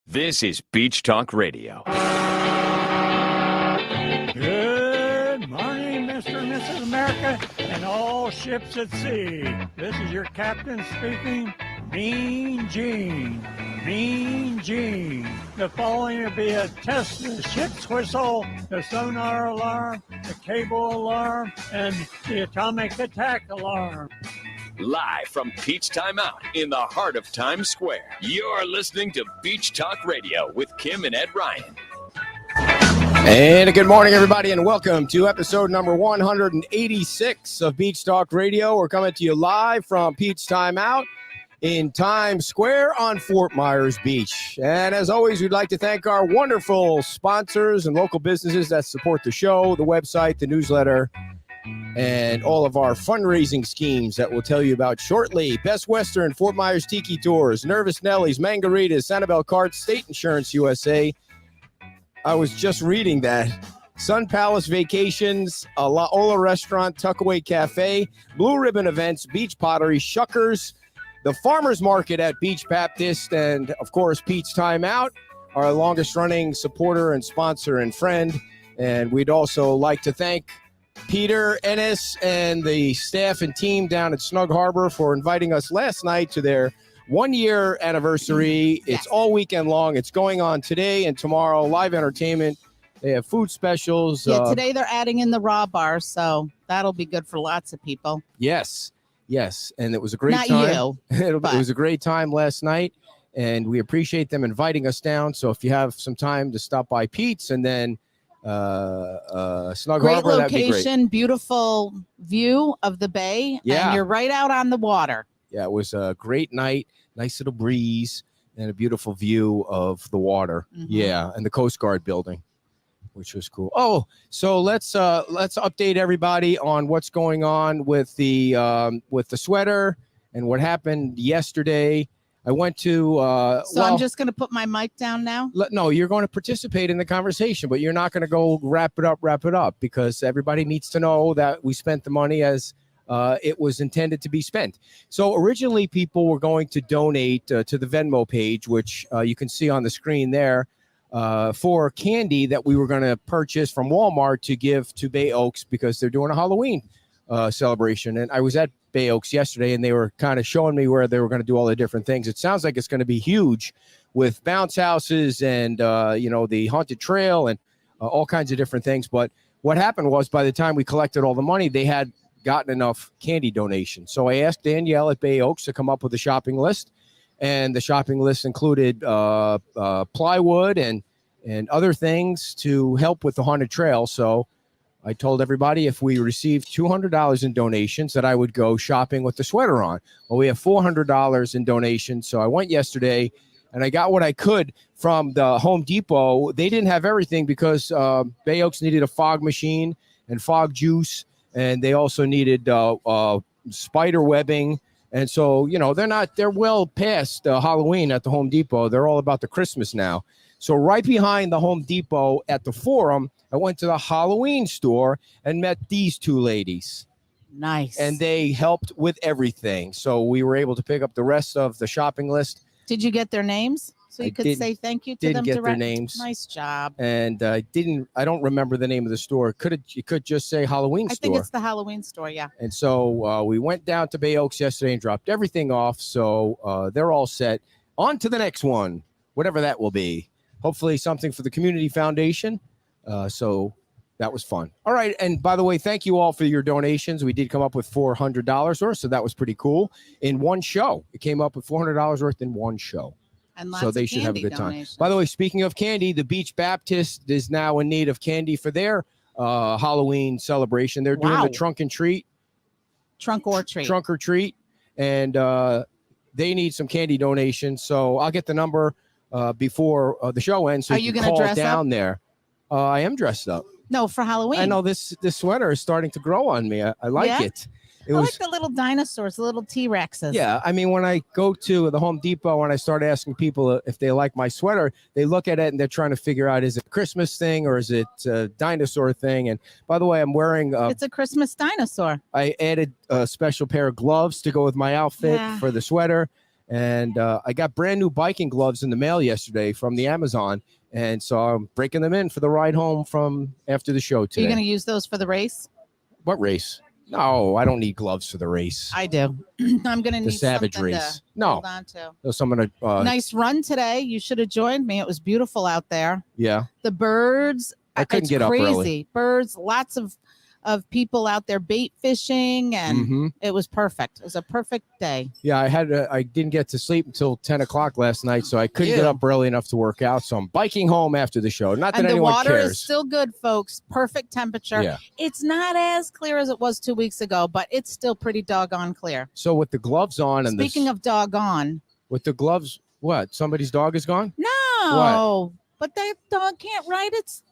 This is Beach Talk Radio. Good morning, Mr. and Mrs. America, and all ships at sea. This is your captain speaking, Mean Gene. Mean Gene. The following will be a test of the ship's whistle, the sonar alarm, the cable alarm, and the atomic attack alarm. Live from Peach Time Out in the heart of Times Square. You're listening to Beach Talk Radio with Kim and Ed Ryan. And a good morning, everybody, and welcome to episode number 186 of Beach Talk Radio. We're coming to you live from Peach Time Out in Times Square on Fort Myers Beach. And as always, we'd like to thank our wonderful sponsors and local businesses that support the show, the website, the newsletter, and all of our fundraising schemes that we'll tell you about shortly. Best Western, Fort Myers Tiki Tours, Nervous Nellies, Mangaritas, Sanibel Carts, State Insurance USA. I was just reading that. Sun Palace Vacations, La Ola Restaurant, Tuckaway Cafe, Blue Ribbon Events, Beach Pottery, Shuckers, the Farmers Market at Beach Baptist, and, of course, Peach Time Out, our longest-running supporter and sponsor and friend. And we'd also like to thank Peter Ennis and the staff and team down at Snug Harbor for inviting us last night to their one-year anniversary. Yes. It's all weekend long. It's going on today and tomorrow. Live entertainment. They have food specials. Yeah, today they're adding in the raw bar, so that'll be good for lots of people. Yes. And it was a great Not time. you, It was a great time last night, and we appreciate them inviting us down. So if you have some time to stop by Pete's and then Snug Great Harbor, that'd be great. location, beautiful view of the bay, Yeah. and you're right out on the water. Yeah, it was a great night, nice little breeze, and a beautiful view of the water. Mhm. Yeah, and the Coast Guard building, which was cool. Oh, so let's update everybody on what's going on with the sweater and what happened yesterday. I went to I'm just going to put my mic down now. no, you're going to participate in the conversation, but you're not going to go wrap it up because everybody needs to know that we spent the money as it was intended to be spent. So originally people were going to donate to the Venmo page, which you can see on the screen there, for candy that we were going to purchase from Walmart to give to Bay Oaks because they're doing a Halloween celebration. And I was at Bay Oaks yesterday, and they were kind of showing me where they were going to do all the different things. It sounds like it's going to be huge with bounce houses and, the haunted trail and all kinds of different things. But what happened was by the time we collected all the money, they had gotten enough candy donations. So I asked Danielle at Bay Oaks to come up with a shopping list. And the shopping list included plywood and other things to help with the haunted trail. So I told everybody if we received $200 in donations that I would go shopping with the sweater on. Well, we have $400 in donations. So I went yesterday and I got what I could from the Home Depot. They didn't have everything because Bay Oaks needed a fog machine and fog juice. And they also needed spider webbing. And so, they're well past Halloween at the Home Depot. They're all about the Christmas now. So right behind the Home Depot at the Forum, I went to the Halloween store and met these two ladies. Nice. And they helped with everything. So we were able to pick up the rest of the shopping list. Did you get their names? So you could say thank you to them Didn't get direct? their names. Nice job. And I don't remember the name of the store. You could just say Halloween store. I think it's the Halloween store, yeah. And so we went down to Bay Oaks yesterday and dropped everything off. So they're all set. On to the next one, whatever that will be. Hopefully something for the Community Foundation. So that was fun. All right. And by the way, thank you all for your donations. We did come up with $400 worth. So that was pretty cool. In one show, it came up with $400 worth in one show. And lots So they of should have a candy good time. donations. By the way, speaking of candy, the Beach Baptist is now in need of candy for their Halloween celebration. They're doing Wow. the trunk and treat. Trunk or treat. Trunk or treat. And they need some candy donations. So I'll get the number before the show ends. So Are you you can gonna call dress down up? there. I am dressed up. No, for Halloween. I know this sweater is starting to grow on me. I like Yeah? it. I like the little dinosaurs, the little T-Rexes. Yeah, I mean, when I go to the Home Depot and I start asking people if they like my sweater, they look at it and they're trying to figure out, is it a Christmas thing or is it a dinosaur thing? And by the way, I'm wearing It's a Christmas dinosaur. I added a special pair of gloves to go with my outfit Yeah. for the sweater. And I got brand new biking gloves in the mail yesterday from the Amazon. And so I'm breaking them in for the ride home from after the show Are today. you going to use those for the race? What race? No, I don't need gloves for the race. I do. I'm going to need The Savage something race. to No. hold on to. So I'm going to... Nice run today. You should have joined me. It was beautiful out there. Yeah. The birds. I couldn't get up crazy. early. Birds, lots of people out there bait fishing, and it was perfect. It was a perfect day. Yeah, I didn't get to sleep until 10 o'clock last night, so I couldn't get up early enough to work out. So I'm biking home after the show. Not that and the anyone water cares. is still good, folks. Perfect temperature. Yeah. It's not as clear as it was 2 weeks ago, but it's still pretty doggone clear. So with the gloves on and Speaking of doggone, with the gloves, what? Somebody's dog is gone? no, but that dog can't ride its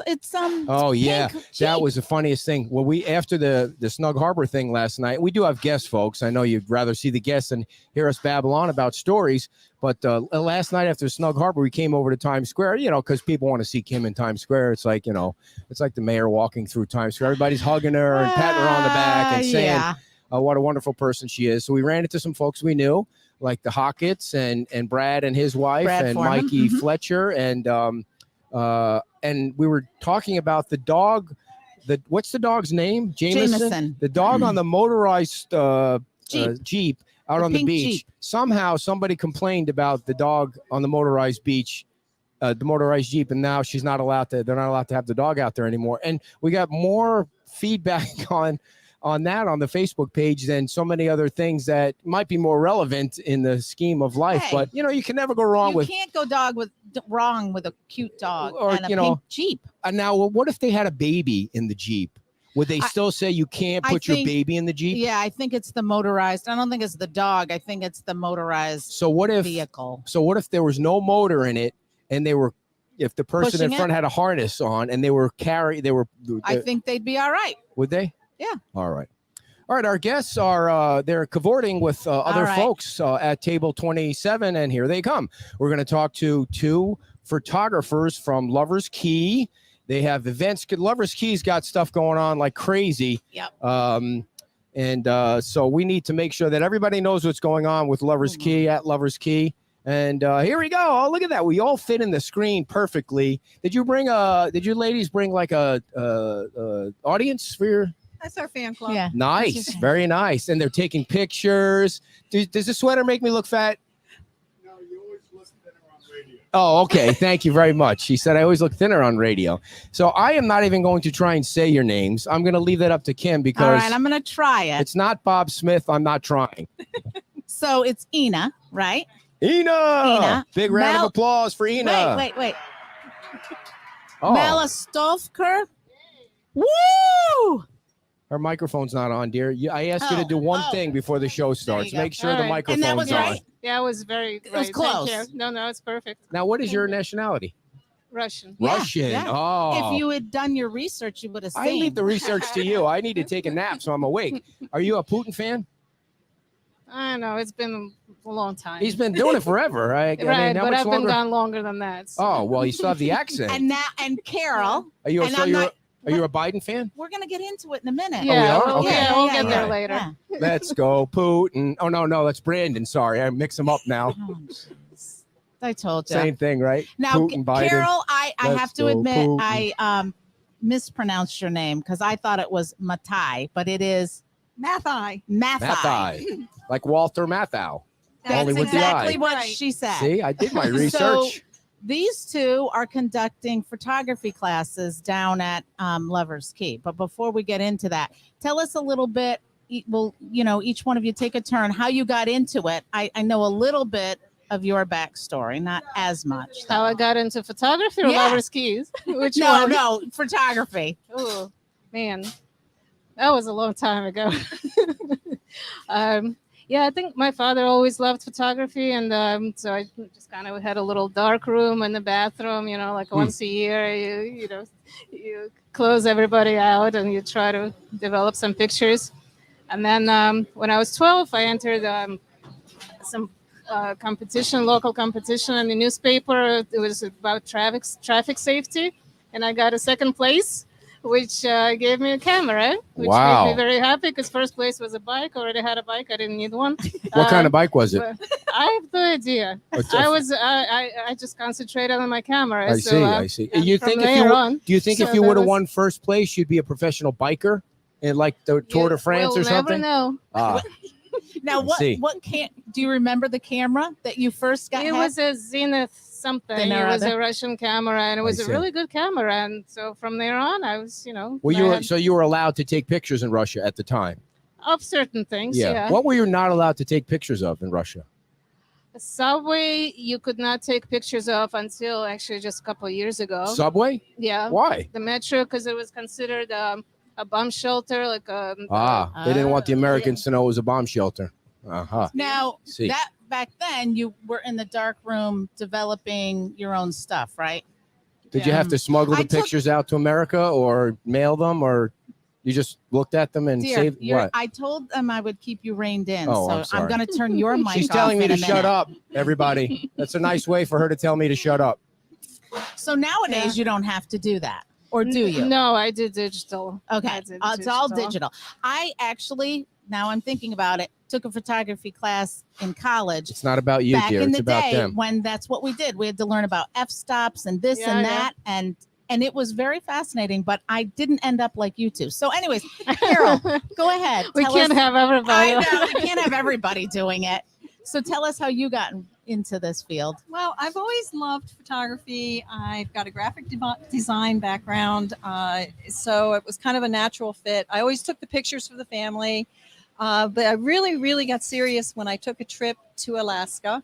it's Oh yeah, pink that Jeep. was the funniest thing. Well, we after the Snug Harbor thing last night, we do have guests, folks. I know you'd rather see the guests than hear us babble on about stories. But last night after Snug Harbor, we came over to Times Square, because people want to see Kim in Times Square. It's like, it's like the mayor walking through Times Square. Everybody's hugging her and patting her on the back and saying what a wonderful person she is. So we ran into some folks we knew, like the Hockett's and Brad and his wife Brad and Foreman. Mikey Fletcher and we were talking about the dog. What's the dog's name? Jameson. The dog on the motorized Jeep out on the beach. Jeep. Somehow somebody complained about the dog on the motorized beach, the motorized Jeep, and now they're not allowed to have the dog out there anymore. And we got more feedback on that on the Facebook page than so many other things that might be more relevant in the scheme of life. Hey, but you can never go wrong you with. can't go wrong with a cute dog Or, and a pink Jeep. Now, what if they had a baby in the Jeep? Would they still say you can't put your baby in the Jeep? Yeah, I think it's the motorized. I don't think it's the dog. I think it's the motorized vehicle. So what if there was no motor in it and if the person Pushing in front had a harness on and I think they'd be all right. Would they? Yeah. All right. Our guests are they're cavorting with other right. folks at table 27, and here they come. We're going to talk to two photographers from Lovers Key. They have events. Lovers Key's got stuff going on like crazy. Yep. So we need to make sure that everybody knows what's going on with Lovers Key at Lovers Key. And here we go. Oh, look at that. We all fit in the screen perfectly. Did you ladies bring like a audience for your? That's our fan club. Yeah. Nice. Very nice. And they're taking pictures. Does the sweater make me look fat? No, you always look thinner on radio. Oh, okay. Thank you very much. She said I always look thinner on radio. So I am not even going to try and say your names. I'm going to leave that up to Kim because all right, I'm going to try it. It's not Bob Smith. I'm not trying. So it's Inna, right? Inna. Big round of applause for Inna. Wait. Oh. Malostouker. Woo! Her microphone's not on, dear. I asked you to do one thing before the show starts. go. Make sure All the right. microphone's And that was on. right? Yeah, it was very It was close. Thank you. No, it's perfect. Now, what is your nationality? Russian. Yeah, Russian. yeah. Oh. If you had done your research, you would have seen. I leave the research to you. I need to take a nap, so I'm awake. Are you a Putin fan? I know it's been a long time. He's been doing it forever. right, how but much I've longer? been gone longer than that. So. Oh, well, you still have the accent. And Carol, Are you and I'm not- are you a Biden fan? we're gonna get into it in a minute. Yeah, are? Okay. we'll get yeah, there yeah. later. Yeah. Let's go, Putin. Oh, no, that's Brandon. Sorry, I mix them up now. Oh, jeez. I told you. Same thing, right? Now, Putin, Biden. Carol, I Let's have to go, admit, Putin. I mispronounced your name because I thought it was Mathai, but it is Mathai. Mathai. Like Walter Matthau. That's Only with the exactly I. what Right. she said. See, I did my So, research. these two are conducting photography classes down at Lovers Key. But before we get into that, tell us a little bit. Well, each one of you take a turn. How you got into it? I know a little bit of your backstory, not as much. How I got into photography or Yeah. Lovers Keys? Which No, one? no, photography. Oh man, that was a long time ago. Yeah, I think my father always loved photography, and so I just kind of had a little dark room in the bathroom. Like once a year, you close everybody out and you try to develop some pictures. And then when I was 12, I entered some local competition in the newspaper. It was about traffic safety, and I got a second place, which gave me a camera, which Wow. made me very happy because first place was a bike. I already had a bike. I didn't need one. What kind of bike was it? But I have no idea. I just concentrated on my camera. I see. I see. You think if you do you think if you would have won first place, you'd be a professional biker in like the Tour de France or something? Never know. Now, what do you remember the camera that you first got? It was a Zenith something. It was a Russian camera, and it was a really good camera. And so from there on, I was, Well, you were allowed to take pictures in Russia at the time of certain things. Yeah. What were you not allowed to take pictures of in Russia? The subway you could not take pictures of until actually just a couple of years ago. Subway? Yeah. Why? The metro, because it was considered a bomb shelter, like they didn't want the Americans to know it was a bomb shelter. Now that back then you were in the dark room developing your own stuff, right? Did you have to smuggle the pictures out to America or mail them, or you just looked at them and saved what? I told them I would keep you reined in, Oh, so I'm going to turn your mic off. She's telling me to shut up, everybody. That's a nice way for her to tell me to shut up. So nowadays you don't have to do that, or do you? No, I do digital. Okay, it's all digital. I actually, now I'm thinking about it, took a photography class in college. It's not about you, back dear. in It's the about day them. when that's what we did. We had to learn about f-stops and this and that, and it was very fascinating. But I didn't end up like you two. So, anyways, Carol, go ahead. We can't have everybody. I know, we can't have everybody doing it. So, tell us how you got into this field. Well, I've always loved photography. I've got a graphic design background, so it was kind of a natural fit. I always took the pictures for the family. But I really got serious when I took a trip to Alaska.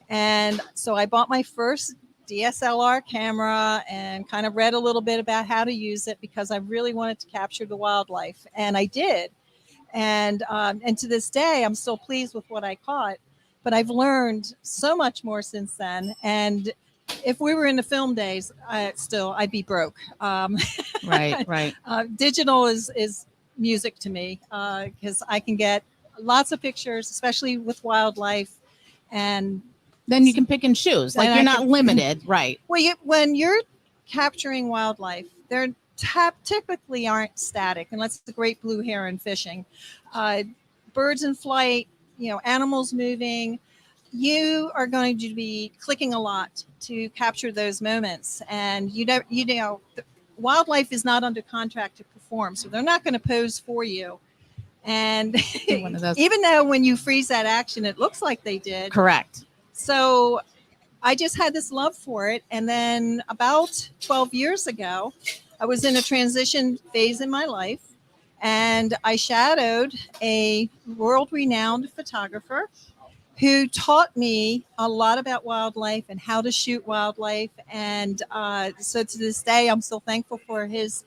And so I bought my first DSLR camera and kind of read a little bit about how to use it because I really wanted to capture the wildlife. And I did. And to this day, I'm still pleased with what I caught. But I've learned so much more since then. And if we were in the film days, I'd be broke. Right. Digital is music to me because I can get lots of pictures, especially with wildlife, and then you can pick and choose. Like you're not limited, right? Well, when you're capturing wildlife, they're typically aren't static unless it's the great blue heron fishing. Birds in flight, animals moving. You are going to be clicking a lot to capture those moments, and wildlife is not under contract to perform, so they're not going to pose for you. And even though when you freeze that action, it looks like they did. Correct. So I just had this love for it. And then about 12 years ago, I was in a transition phase in my life, and I shadowed a world-renowned photographer who taught me a lot about wildlife and how to shoot wildlife. And so to this day, I'm still thankful for his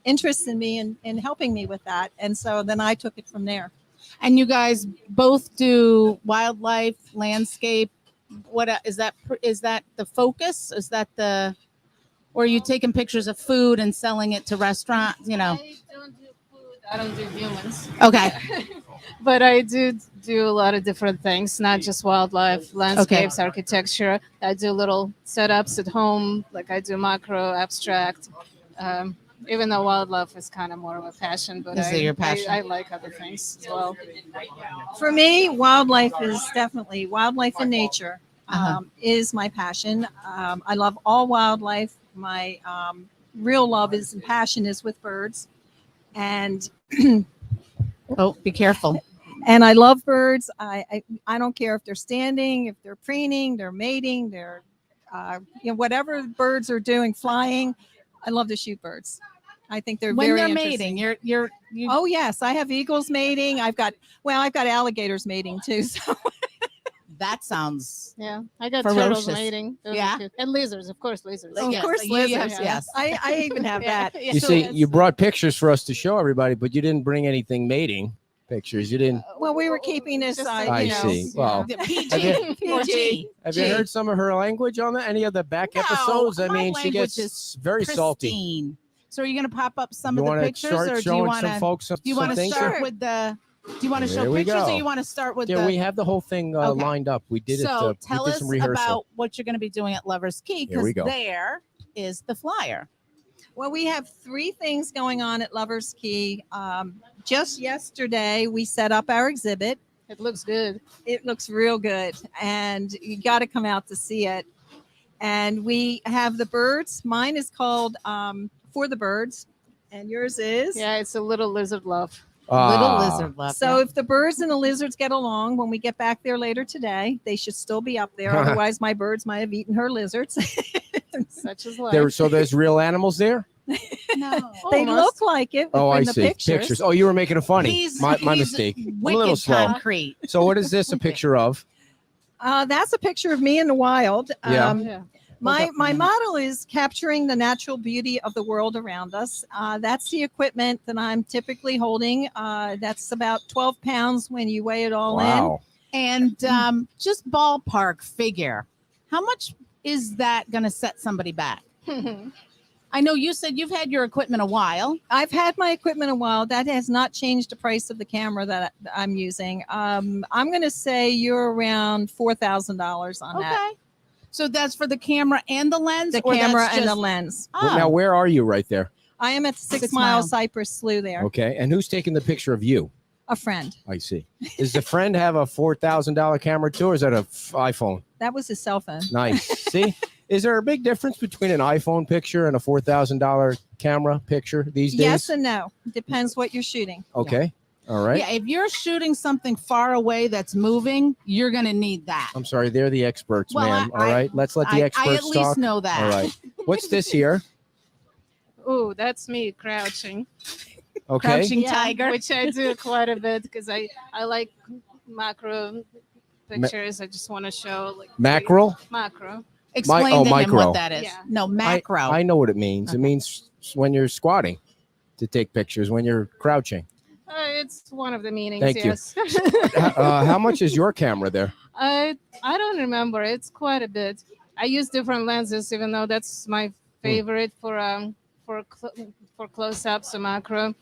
interest in me and helping me with that. And so then I took it from there. And you guys both do wildlife, landscape. What is that? Is that the focus? Is that or are you taking pictures of food and selling it to restaurants? I don't do food. I don't do humans. Okay. But I do a lot of different things, not just wildlife, landscapes, architecture. I do little setups at home, like I do macro, abstract. Even though wildlife is kind of more of a passion, but your passion? I like other things as well. For me, wildlife is definitely wildlife and nature is my passion. I love all wildlife. My real love and passion is with birds. And be careful. And I love birds. I don't care if they're standing, if they're preening, they're mating, they're whatever birds are doing, flying. I love to shoot birds. I think they're when very they're interesting. mating. You Oh yes, I have eagles mating. I've got alligators mating too. So that sounds I got ferocious. turtles mating. Those Yeah. are cute. And lizards, of course, lizards. of course, lizards. Yes. I even have that. You see, you brought pictures for us to show everybody, but you didn't bring anything mating pictures. You didn't. Well, we were keeping this. I see. Well, PG. have you heard some of her language on any of the back episodes? I my mean, she language gets is very salty. pristine. So are you going to pop up some You of the want to pictures, start or do you showing want some to? folks some Do you want to things? start with the? Do you want to show There we pictures, or go. you want to start with Yeah, we have the whole thing lined up. We did so it. tell we did us some rehearsal. about what you're going to be doing at Lovers Key, Here we because go. there is the flyer. Well, we have 3 things going on at Lovers Key. Just yesterday, we set up our exhibit. It looks good. It looks real good, and you got to come out to see it. And we have the birds. Mine is called For the Birds, and yours is? Yeah, it's a little lizard love. Little lizard left. So if the birds and the lizards get along when we get back there later today, they should still be up there. Otherwise, my birds might have eaten her lizards. Such is life. So there's real animals there? no. They Almost. look like it Oh, in I the see. pictures. Oh, you were making it funny. He's My mistake. I'm a wicked little slow. concrete. So what is this a picture of? That's a picture of me in the wild. Yeah. Yeah. My model is capturing the natural beauty of the world around us. That's the equipment that I'm typically holding. That's about 12 pounds when you weigh it all in. Wow. And just ballpark figure, how much is that going to set somebody back? I know you said you've had your equipment a while. I've had my equipment a while. That has not changed the price of the camera that I'm using. I'm going to say you're around $4,000 on that. Okay. So that's for the camera and the lens? The or that's camera and the just- lens. Well, now, where are you right there? I am at the 6 6 Mile Mile. Cypress Slough there. Okay. And who's taking the picture of you? A friend. I see. Does the friend have a $4,000 camera too, or is that a iPhone? That was his cell phone. Nice. See? Is there a big difference between an iPhone picture and a $4,000 camera picture these days? Yes and no. Depends what you're shooting. Okay. All right. Yeah, if you're shooting something far away that's moving, you're going to need that. I'm sorry. They're the experts, Well, ma'am. I- All right. Let's let the I experts at least talk. know that. All right. What's this here? Oh, that's me crouching. Okay. Crouching Yeah. tiger. Which I do quite a bit because I like macro pictures. I just want to show like Mackerel? macro. Explain oh, to him micro. what that is. Yeah. No, macro. I know what it means. It Okay. means when you're squatting to take pictures, when you're crouching. It's one of the meanings. Thank you. Yes. How much is your camera there? I don't remember. It's quite a bit. I use different lenses, even though that's my favorite for close-ups or macro.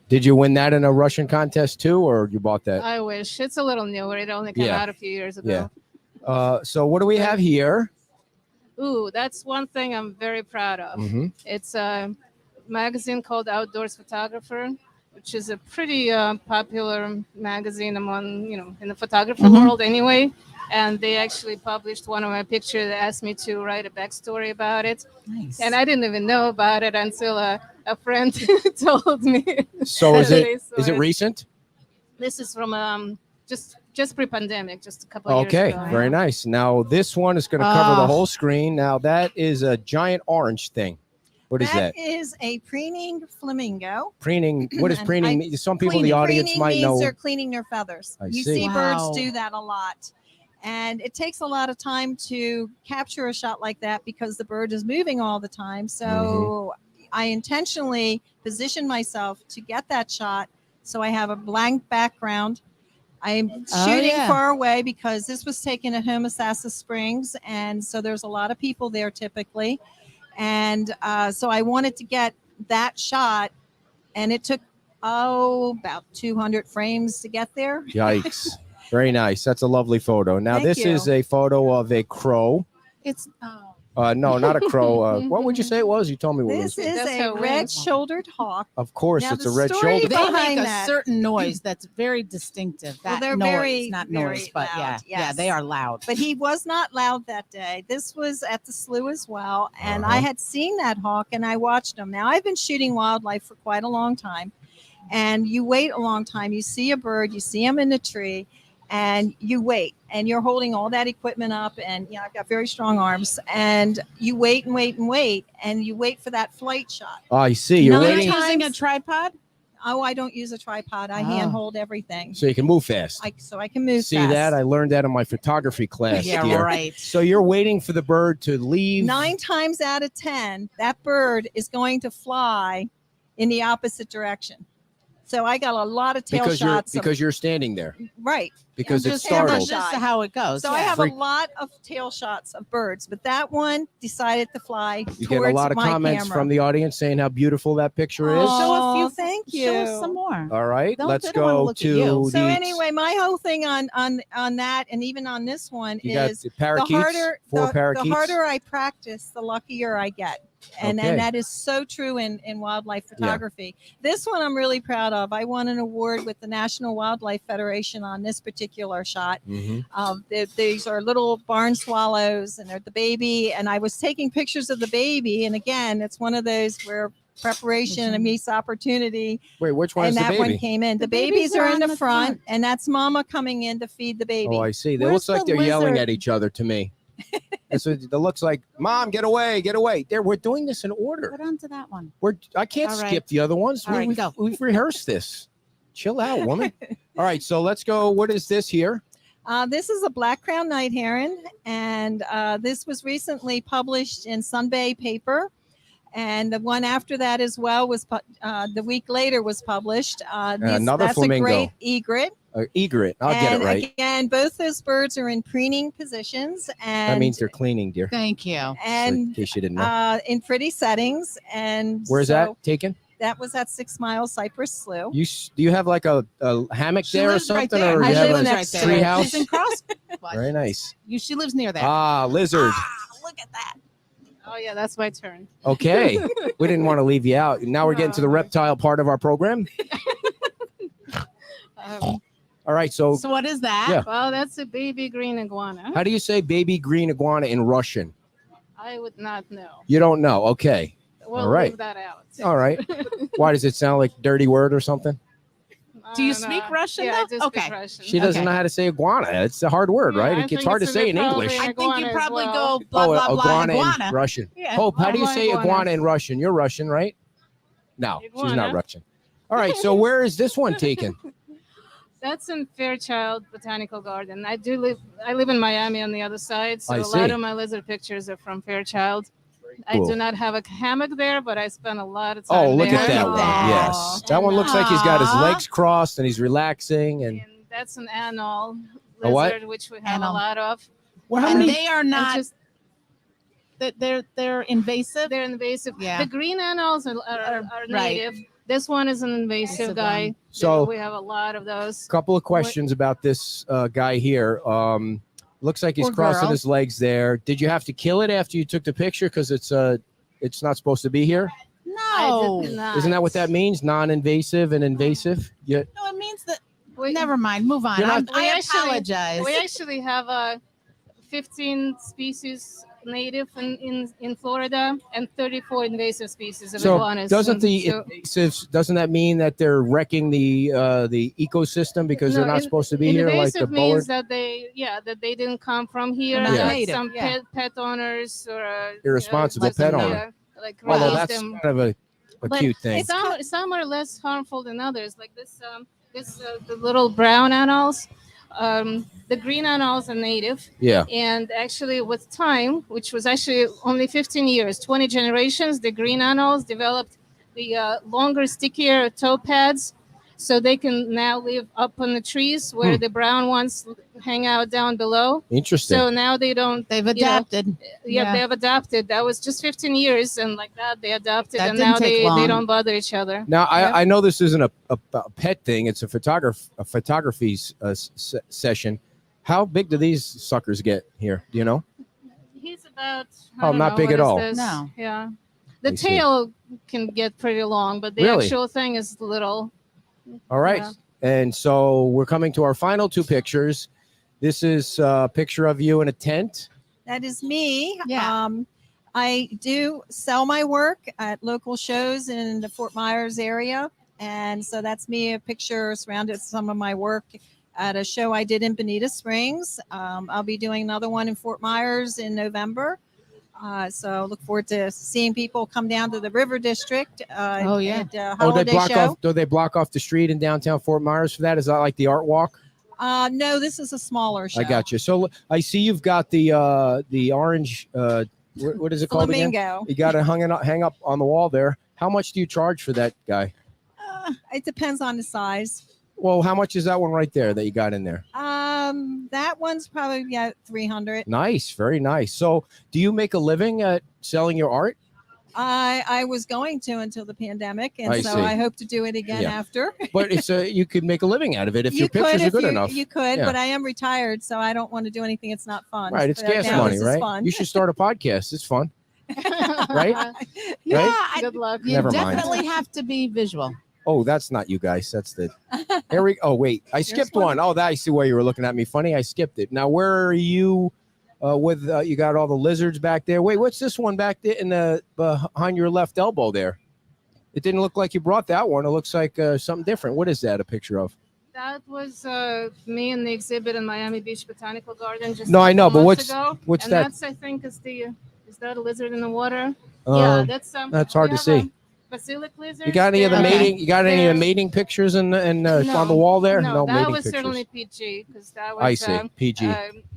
Did you win that in a Russian contest too, or you bought that? I wish it's a little newer. It only came Yeah. out a few years ago. So what do we have here? Ooh, that's one thing I'm very proud of. Mhm. It's a magazine called Outdoors Photographer, which is a pretty popular magazine among, in the photography Mhm. world anyway. And they actually published one of my pictures. They asked me to write a backstory about it. Nice. And I didn't even know about it until a friend told me. So is They it saw is it recent? This is from just pre-pandemic, just a couple of Okay, years ago. very nice. Now this one is going to cover the Ah. whole screen. Now that is a giant orange thing. What is that? That is a preening flamingo. Preening. What does And preening mean? Some people in the audience Preening might means know. they're cleaning their feathers. I You see. see Wow. birds do that a lot. And it takes a lot of time to capture a shot like that because the bird is moving all the time. So Mm-hmm. I intentionally position myself to get that shot. So I have a blank background. I'm Oh, shooting yeah. far away because this was taken at Homosassa Springs. And so there's a lot of people there typically. And so I wanted to get that shot. And it took, about 200 frames to get there. Yikes! Very nice. That's a lovely photo. Now Thank this you. is a photo of a crow. It's No, not a crow. What would you say it was? You told me what it This was. is That's a how it red-shouldered hawk. Of course, Now it's the a red story shoulder. they make behind a that. certain noise that's very distinctive. Well, That they're noise, very, not very noise, but loud, yeah, yes. they are loud. But he was not loud that day. This was at the slough as well. And Uh-huh. I had seen that hawk and I watched him. Now, I've been shooting wildlife for quite a long time. And you wait a long time. You see a bird, you see him in the tree, and you wait. And you're holding all that equipment up. And, I've got very strong arms. And you wait and wait and wait. And you wait for that flight shot. Oh, I see. You're Nine You're waiting using a times- tripod? Oh, I don't use a tripod. I Oh. hand hold everything. so you can move fast. So I can move See fast. that? I learned that in my photography class. Yeah, dear. right. So you're waiting for the bird to leave. 9 times out of 10, that bird is going to fly in the opposite direction. So I got a lot of tail because shots. you're you're standing there Right. because I'm it's just camera startled. shot. That's just how it goes. So I yeah. have Freak. a lot of tail shots of birds, but that one decided to fly You towards get a lot of my comments camera. from the audience saying how beautiful that picture is. Show a few. Aw, Thank you. Show us some more. All right, Don't- let's they don't wanna go look at to you. the. So anyway, my whole thing on that and even on this one you got is the the parakeets, harder four the parakeets. harder I practice, the luckier I get. And Okay. that is so true in wildlife photography. This one I'm really proud of. I won an award with the National Wildlife Federation on this particular shot. These are little barn swallows, and they're the baby. And I was taking pictures of the baby. And again, it's one of those where preparation meets opportunity. Wait, which one And is the that one baby? came in. The babies babies are are in on the the front, and that's mama coming in to feed the baby. Oh, I see. They Where's looks like the they're yelling lizard? at each other to me. It looks like, Mom, get away, get away. There, we're doing this in order. Put on to that one. I can't All right. skip the other ones. All right, go. We've rehearsed this. Chill out, woman. All right, so let's go. What is this here? This is a black crown night heron, and this was recently published in Sunbay paper. And the one after that as well was the week later was published. Another that's flamingo. a great egret. Egret. I'll get it right. Again, both those birds are in preening positions, and That means they're cleaning, dear. Thank you. In and case you didn't know. in pretty settings. And Where's so that taken? That was at 6 Mile Cypress Slough. Do you have like a hammock She there or lives right something, there. or I you have live a next to tree it. house? She's in Cross. Very nice. She lives near there. Ah, lizard. Look at that. Oh yeah, that's my turn. Okay, we didn't want to leave you out. Now we're getting to the reptile part of our program. All right, so So what is that? Yeah. Well, that's a baby green iguana. how do you say baby green iguana in Russian? I would not know. You don't know. Okay. We'll All right. leave that out. All right. Why does it sound like a dirty word or something? Do you I don't speak know. Russian, Yeah, I though? do speak Okay. Russian. She doesn't Okay. know how to say iguana. It's a hard word, Yeah, right? I It's think hard to it's say in probably English. I think iguana you as probably well. go blah, blah, blah, iguana iguana. in Russian. Yeah. Hope, how do you Oh, say iguana. iguana in Russian? You're Russian, right? No, she's not Iguana. Russian. All right, so where is this one taken? That's in Fairchild Botanical Garden. I live in Miami on the other side, so I a see. lot of my lizard pictures are from Fairchild. I cool. do not have a hammock there, but I spend a lot of time Oh, look there. at that Look one. at that. Yes. That one looks like he's got his Aw. legs crossed and he's relaxing. And And that's an anole A what? lizard, which we have Anole. a lot of. well, how And many? they are And not. just- They're invasive. they're invasive. Yeah. The green anoles are Right. native. This one is an invasive Invasive guy. one. So- we have a lot of those. Couple of questions about this guy here. Looks like he's Poor crossing girl. his legs there. Did you have to kill it after you took the picture because it's not supposed to be here? I No. did not. Isn't that what that means? Non-invasive and invasive? Yeah. No, it means that. We, Never mind. Move on. You're not- I We actually- apologize. We actually have 15 species native in Florida and 34 invasive species of So iguanas. doesn't the So- invasives, doesn't that mean that they're wrecking the ecosystem because they're No, not supposed to be here, like the invasive means boa? that they didn't come from here. They're not That native, some yeah. pet owners or Irresponsible just, pet yeah, owner. like Although raise that's them. kind of a But cute thing. Some are less harmful than others. Like the little brown anoles. The green anoles are native, Yeah. and actually with time, which was actually only 15 years, 20 generations, the green anoles developed the longer, stickier toe pads, so they can now live up on the trees where the brown ones hang out down below. Interesting. So now they don't. They've know, adapted. Yeah, they have adapted. That was just 15 years, and like that, they adapted, That and didn't now take they long. don't bother each other. Now, Yeah. I know this isn't a pet thing. It's a photography session. How big do these suckers get here? Do you know? He's about. Oh, not big at all. No. Yeah. The I see. tail can get pretty long, but the Really? actual thing is little. All right. Yeah. And so we're coming to our final two pictures. This is a picture of you in a tent. That is me. Yeah. I do sell my work at local shows in the Fort Myers area. And so that's me, a picture surrounded with some of my work at a show I did in Bonita Springs. I'll be doing another one in Fort Myers in November. So look forward to seeing people come down to the River District. Oh, yeah. At, They holiday block show. off. Do they block off the street in downtown Fort Myers for that? Is that like the art walk? No, this is a smaller show. I got you. So I see you've got the orange. What is it called again? Flamingo. You got it hang up on the wall there. How much do you charge for that guy? It depends on the size. Well, how much is that one right there that you got in there? That one's probably 300. Nice, very nice. So, do you make a living at selling your art? I was going to until the pandemic, and I so see. I hope to do it again Yeah. after. But it's you could make a living out of it if your You could pictures are if good you, enough. You could, Yeah. but I am retired, so I don't want to do anything that's not fun. Right, it's But gas now money, this is right? fun. You should start a podcast. It's fun. Right? Yeah, Right? Good luck. you Never mind. definitely have to be visual. Oh, that's not you guys. That's the. Here we. Oh, wait. I skipped one. Oh, I see why you were looking at me funny. I skipped it. Now, where are you? With you got all the lizards back there. Wait, what's this one back there in the behind your left elbow there? It didn't look like you brought that one. It looks like something different. What is that a picture of? That was me in the exhibit in Miami Beach Botanical Garden just No, I know, but months what's ago. what's And that? that's, I think, is that a lizard in the water? Yeah, that's hard to see. Basilic lizards. You got any of the They're- mating? You got any of the they're- mating pictures on the No, wall there? No, that mating was pictures. certainly PG because that was I see. PG.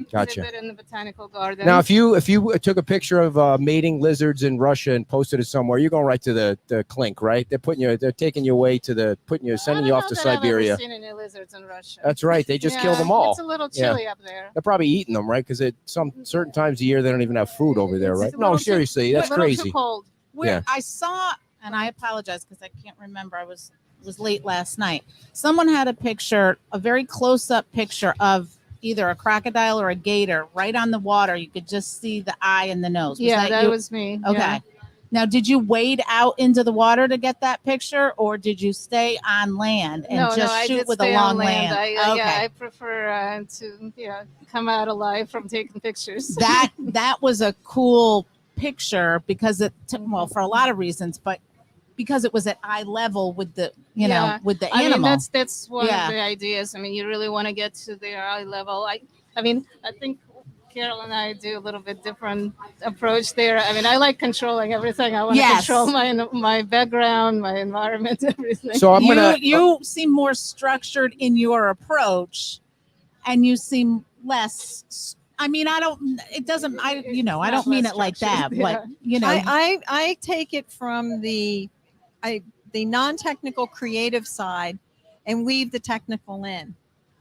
Gotcha. exhibit in the botanical garden. Now, if you took a picture of mating lizards in Russia and posted it somewhere, you're going right to the clink, right? They're taking you away to sending you off to Siberia. I've never seen any lizards in Russia. That's right. They just kill them all. It's a little chilly up there. They're probably eating them, right? Because at some certain times of year they don't even have food over there, It's right? a No, little too- seriously, that's a little crazy. Too cold. Where Yeah. I saw, and I apologize because I can't remember. I was late last night. Someone had a picture, a very close-up picture of either a crocodile or a gator right on the water. You could just see the eye and the nose. That you? was me. Okay. Yeah. Now, did you wade out into the water to get that picture, or did you stay on land and I shoot did with a stay on long land? I, Okay. Yeah, I prefer to come out alive from taking pictures. that was a cool picture because well, for a lot of reasons, but because it was at eye level with the with the I animal. mean, that's one Yeah. of the ideas. I mean, you really want to get to their eye level. I mean, I think Carol and I do a little bit different approach there. I mean, I like controlling everything. I want to Yes. control my background, my environment, everything. So I'm gonna. you seem more structured in your approach, and you seem less. I mean, I don't. It doesn't. I don't mean it like that. But I take it from the non-technical creative side and weave the technical in.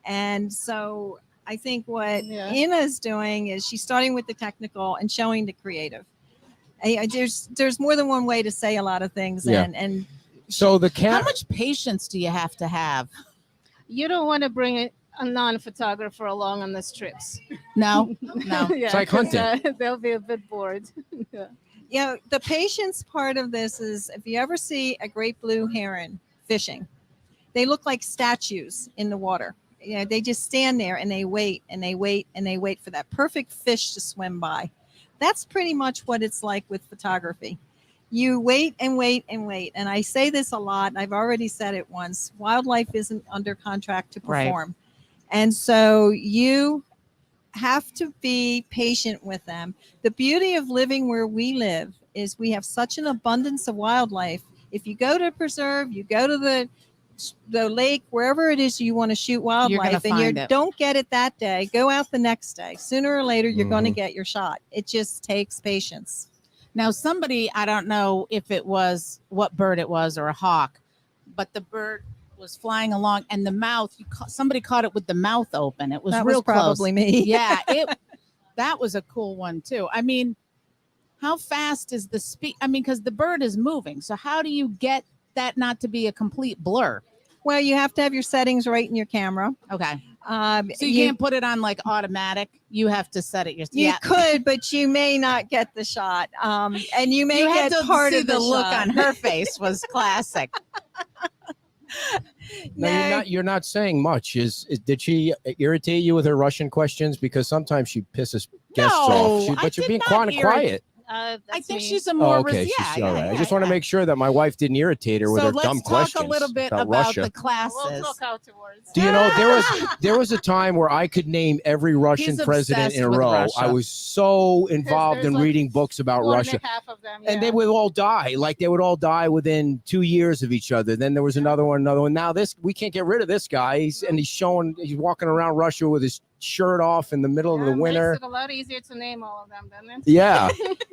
And so I think what Inna is doing is she's starting with the technical and showing the creative. There's more than one way to say a lot of things. Yeah. And So the how cat. much patience do you have to have? You don't want to bring a non-photographer along on these trips. No. It's like 'cause, hunting. They'll be a bit bored. the patience part of this is if you ever see a great blue heron fishing, they look like statues in the water. They just stand there and they wait and they wait and they wait for that perfect fish to swim by. That's pretty much what it's like with photography. You wait and wait and wait. And I say this a lot. I've already said it once. Wildlife isn't under contract to perform. Right. And so you have to be patient with them. The beauty of living where we live is we have such an abundance of wildlife. If you go to a preserve, you go to the lake, wherever it is you want to shoot wildlife, and you don't get it that day, go out the next day. Sooner or later, you're going to get your shot. It just takes patience. Now, somebody, I don't know if it was what bird it was or a hawk, but the bird was flying along and the mouth, somebody caught it with the mouth open. It was that real was probably close. me. Yeah, that was a cool one too. I mean, how fast is the speed? I mean, because the bird is moving. So how do you get that not to be a complete blur? Well, you have to have your settings right in your camera. Okay. So you can't put it on like automatic. You have to set it yourself. You could, but you may not get the shot. And you may get part of the look shot. on her face was classic. No, you're not saying much. Did she irritate you with her Russian questions? Because sometimes she pisses guests off. But you're being kind of quiet. I think she's a more all right. I just want to make sure that my wife didn't irritate her with her dumb questions. So let's talk a little bit about Russia. the classes. We'll talk afterwards. Do you know there was a time where I could name every Russian president in a row. Russia. I was so involved in like reading books about Russia. Half of them, And they would all die. Like they would all die within 2 years of each other. Then there was another one. Now we can't get rid of this guy. He's walking around Russia with his shirt off in the middle of the winter. Makes it a lot easier to name all of them, doesn't it? Yeah,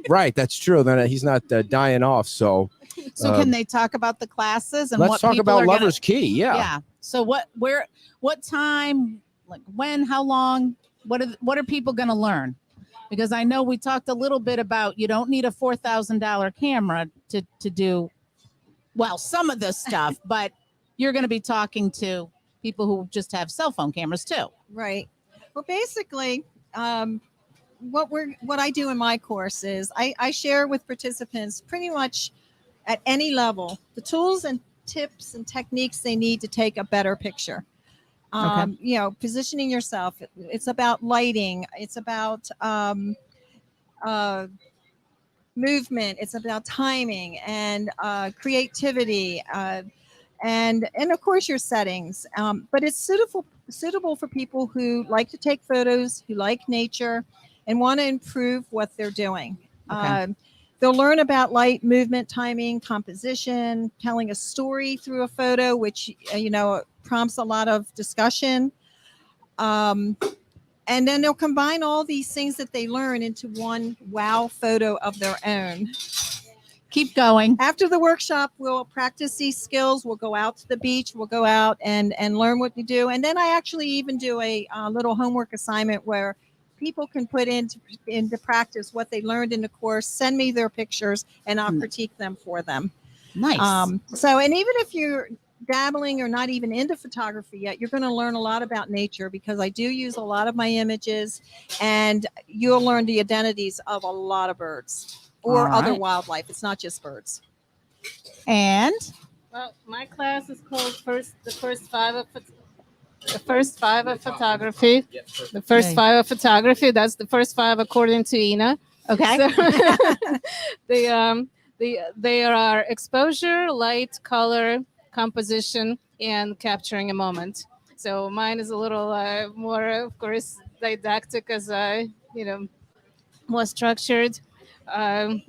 right. That's true. Then he's not dying off. So can they talk about the classes and let's what talk people about are Lover's Key? Yeah. So what time, like when, how long, what are people going to learn? Because I know we talked a little bit about you don't need a $4,000 camera to do some of this stuff, but you're going to be talking to people who just have cell phone cameras too. Right. Well, basically, what I do in my course is I share with participants pretty much at any level the tools and tips and techniques they need to take a better picture. Positioning yourself. It's about lighting. It's about movement. It's about timing and creativity, and of course your settings. But it's suitable for people who like to take photos, who like nature, and want to improve what they're doing. They'll learn about light, movement, timing, composition, telling a story through a photo, which prompts a lot of discussion. And then they'll combine all these things that they learn into one wow photo of their own. Keep going. After the workshop, we'll practice these skills. We'll go out to the beach. We'll go out and learn what to do. And then I actually even do a little homework assignment where people can put into practice what they learned in the course, send me their pictures, and I'll critique them for them. Nice. And even if you're dabbling or not even into photography yet, you're going to learn a lot about nature because I do use a lot of my images, and you'll learn the identities of a lot of birds or other wildlife. It's not just birds. And well, my class is called the first five of photography. The first five of photography. That's the first five according to Inna. okay. So, they are exposure, light, color, composition, and capturing a moment. So mine is a little more, of course, didactic, as more structured Now,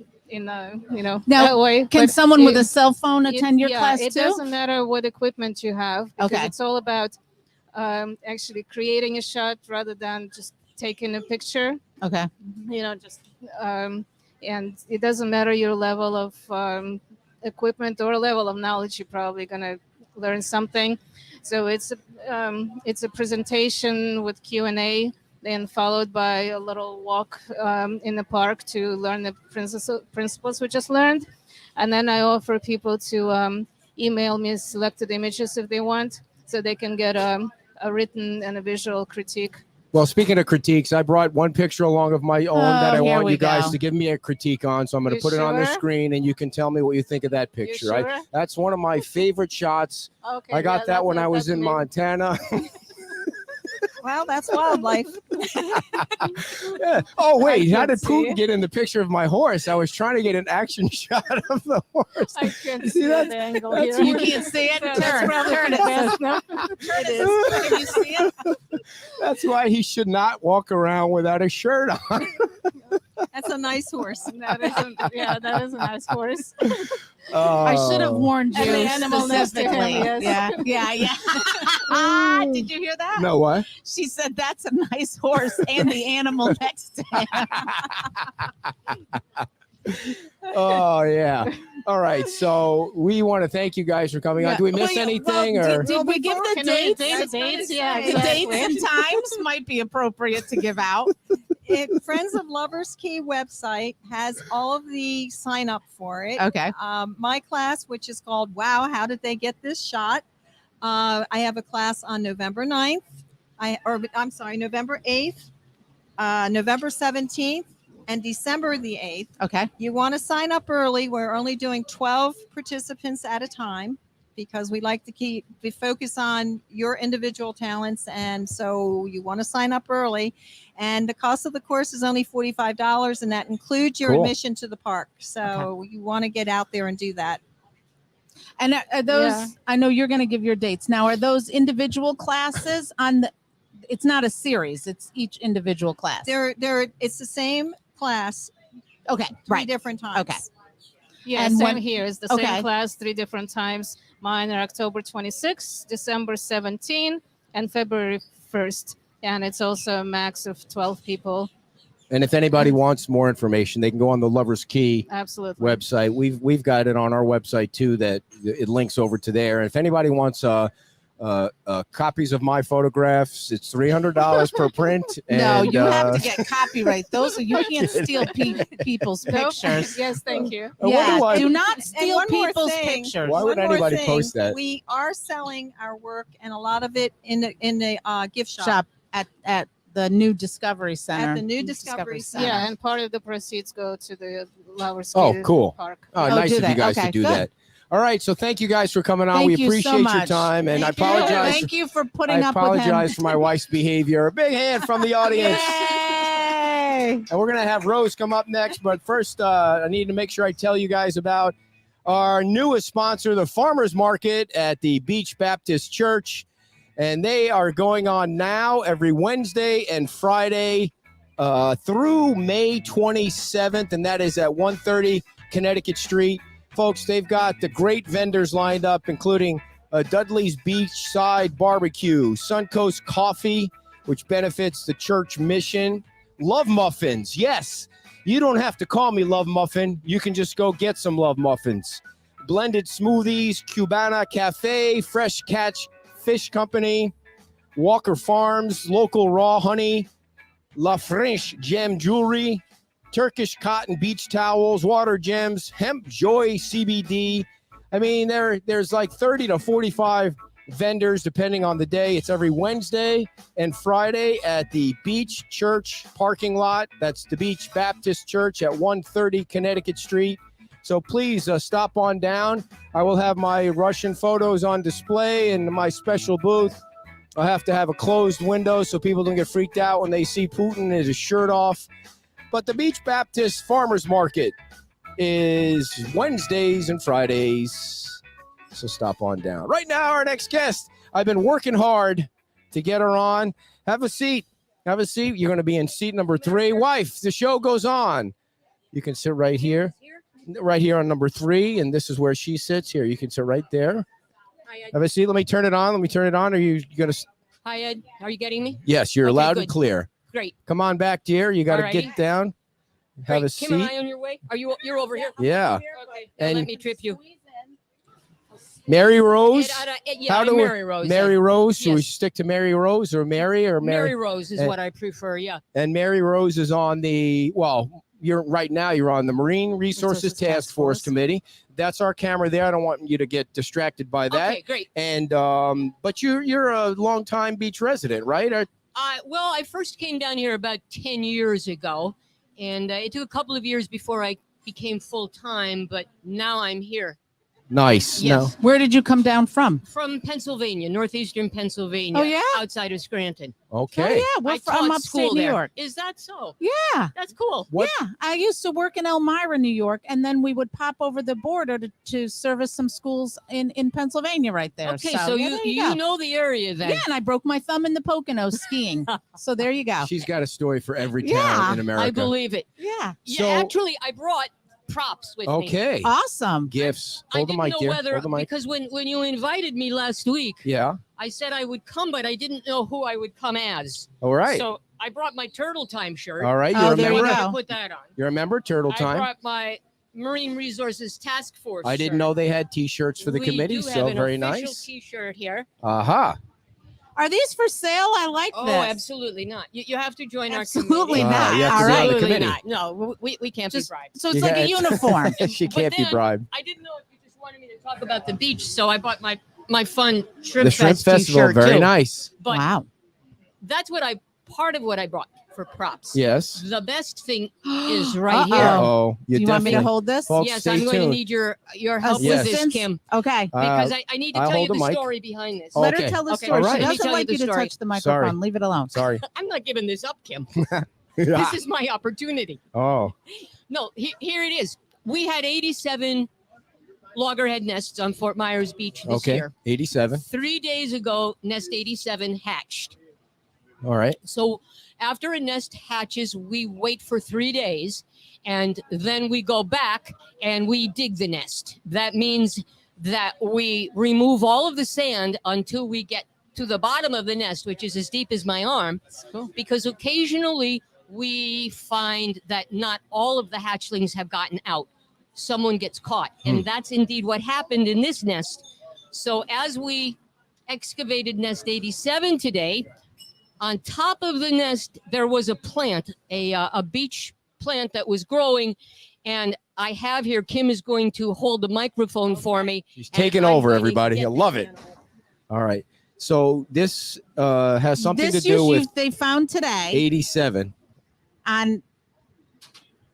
that way. Can But someone with a cell phone attend your class it too? doesn't matter what equipment you have, because Okay. it's all about actually creating a shot rather than just taking a picture. Okay. And it doesn't matter your level of equipment or level of knowledge. You're probably gonna learn something. So it's a presentation with Q&A, then followed by a little walk in the park to learn the principles we just learned. And then I offer people to email me selected images if they want, so they can get a written and a visual critique. Well, speaking of critiques, I brought one picture along of my own that I here want we you guys go. to give me a critique on. So I'm going to You put it on the sure? screen, and you can tell me what you think of that picture. You sure? That's one of my favorite shots. Okay, I got that when I was in me. Montana. Well, that's wildlife. Yeah. Oh, wait. How can did Putin see. get in the picture of my horse? I was trying to get an action shot of the horse. I can't You see that? the angle That's here. You can't see it. That's Turn probably it. the best. No? Can you see it? That's why he should not walk around without a shirt on. That's a nice horse. That is a nice horse. I should have warned you And the animal next to him, specifically. yes. Yeah. Did you hear that? No, what? She said that's a nice horse and the animal next to him. Oh, yeah. All right. So we want to thank you guys for coming on. Do we miss Well, anything? well, or did we give the Can we dates? date the dates? Yeah, The exactly. dates and times might be appropriate to give out. Friends of Lovers Key website has all of the sign up for it. Okay. My class, which is called Wow, How Did They Get This Shot? I have a class on November 9th. November 8th, November 17th, and December the 8th. Okay. You want to sign up early. We're only doing 12 participants at a time because we like to focus on your individual talents. And so you want to sign up early. And the cost of the course is only $45, and that includes your Cool. admission to the park. So you want to get out there and do that. And are those, Yeah. I know you're going to give your dates. Now, are those individual classes on the, it's not a series, it's each individual class. It's the same class, Okay. 3 Right. different times. Okay. Yeah, And same when- here. It's the okay. same class, 3 different times. Mine are October 26th, December 17th, and February 1st. And it's also a max of 12 people. And if anybody wants more information, they can go on the Lovers Key Absolutely. website. We've got it on our website too. That it links over to there. And if anybody wants copies of my photographs, it's $300 per print. And, No, you have to get copyright. Those are, you can't kidding. steal people's Nope. pictures. Yes, thank you. I wonder why- Do not And steal one more people's thing. pictures. Why would One more anybody thing, post that? We are selling our work and a lot of it in the gift shop. Shop at the new Discovery Center. At the new Discovery Center. Yeah, and part of the proceeds go to the Lovers Oh, Key cool. Park. Oh, Oh, nice do of they? you guys Okay, to do good. that. All right, so thank you guys for coming on. Thank We you so appreciate your much. time, and I Thank you. apologize. Thank you for putting I up with him. apologize for my wife's behavior. A big hand from the audience. Yay! And we're going to have Rose come up next. But first, I need to make sure I tell you guys about our newest sponsor, the Farmers Market at the Beach Baptist Church. And they are going on now every Wednesday and Friday through May 27th. And that is at 130 Connecticut Street. Folks, they've got the great vendors lined up, including Dudley's Beachside Barbecue, Suncoast Coffee, which benefits the church mission. Love Muffins. Yes, you don't have to call me Love Muffin. You can just go get some Love Muffins. Blended Smoothies, Cubana Cafe, Fresh Catch Fish Company, Walker Farms, Local Raw Honey, La French Gem Jewelry, Turkish Cotton Beach Towels, Water Gems, Hemp Joy CBD. I mean, there's like 30 to 45 vendors depending on the day. It's every Wednesday and Friday at the Beach Church parking lot. That's the Beach Baptist Church at 130 Connecticut Street. So please stop on down. I will have my Russian photos on display in my special booth. I'll have to have a closed window so people don't get freaked out when they see Putin with his shirt off. But the Beach Baptist Farmers Market is Wednesdays and Fridays. So stop on down. Right now, our next guest, I've been working hard to get her on. Have a seat. Have a seat. You're going to be in seat number 3. Wife, the show goes on. You can sit right here. Right here on number 3. And this is where she sits here. You can sit right there. Hi, Ed. Have a seat. Let me turn it on. Are you going to? Hi, Ed. Are you getting me? Yes, you're Okay, loud and good. clear. Great. Come on back, dear. You got to Alrighty. get down. Have Great. a Kim and seat. I on your way? You're over here? Yeah. Okay. Now And- let me trip you. Mary Rose. Yeah, How I'm do we- Mary Rose. Mary Rose. Should we Yes. stick to Mary Rose or Mary or Mary? Mary Rose is and- what I prefer. Yeah. And Mary Rose is on the, well, you're on the Marine Resources Task Force Committee. That's our camera there. I don't want you to get distracted by that. Okay, great. And but you're a longtime beach resident, right? Well, I first came down here about 10 years ago, and it took a couple of years before I became full time, but now I'm here. Nice. Yes. Where did you come down from? From Pennsylvania, northeastern Pennsylvania. Oh, yeah? Outside of Scranton. No. Okay. Oh, yeah. We're I from taught upstate school New there. York. Is that so? Yeah. That's cool. What? Yeah. I used to work in Elmira, New York, and then we would pop over the border to service some schools in Pennsylvania right there. Okay, so yeah, you there you go. know the area then. Yeah, and I broke my thumb in the Poconos skiing. So there you go. She's got a story for every town Yeah, in America. I believe it. Yeah. Yeah, So- actually, I brought props with me. Okay. Awesome. Gifts. I Hold the didn't mic, know dear. whether Hold the mic. because when you invited me last week, Yeah. I said I would come, but I didn't know who I would come as. All right. So I brought my Turtle Time shirt. All right. Oh, You're a there you member. go. I put that on. You're a member. Turtle I Time. brought my Marine Resources Task Force. I didn't shirt. know they had T-shirts for the We committee, do so have an very official nice. T-shirt here. Aha. Are these for sale? I like Oh, this. absolutely not. You have to join Absolutely our committee. not. You have to All be on right. the Absolutely committee. not. No, we can't Just- be bribed. So it's like a Yeah, uniform. She But can't be then bribed. I didn't know if you just wanted me to talk about the beach, so I bought my fun shrimp The Shrimp Fest Festival, T-shirt very too. nice. But Wow. that's part of what I brought for props. Yes. The best thing is right Uh-oh. here. Oh, Do you want me to hold this? Folks, Yes, stay I'm going to tuned. need your help Yes. with this, Assistance? Kim, Okay. because I need to I'll tell you hold the the mic. story behind this. Oh. Let her okay. tell the Okay, story. all right. She Let me doesn't tell you like the you to story. touch the microphone. Sorry. Leave it alone. Sorry. I'm not giving this up, Kim. This is my opportunity. Oh, No, here it is. We had 87 loggerhead nests on Fort Myers Beach this okay. year. 87. 3 days ago, nest 87 hatched. All right. So after a nest hatches, we wait for 3 days, and then we go back and we dig the nest. That means that we remove all of the sand until we get to the bottom of the nest, which is as deep as my arm, because occasionally we find that not all of the hatchlings have gotten out. Someone gets caught, and that's indeed what happened in this nest. So as we excavated nest 87 today, on top of the nest, there was a plant, a beach plant that was growing. And I have here, Kim is going to hold the microphone for me. She's and taking I'm over, going to everybody. get I love the it. animal. All right. So this has something this to do with they found today 87. on.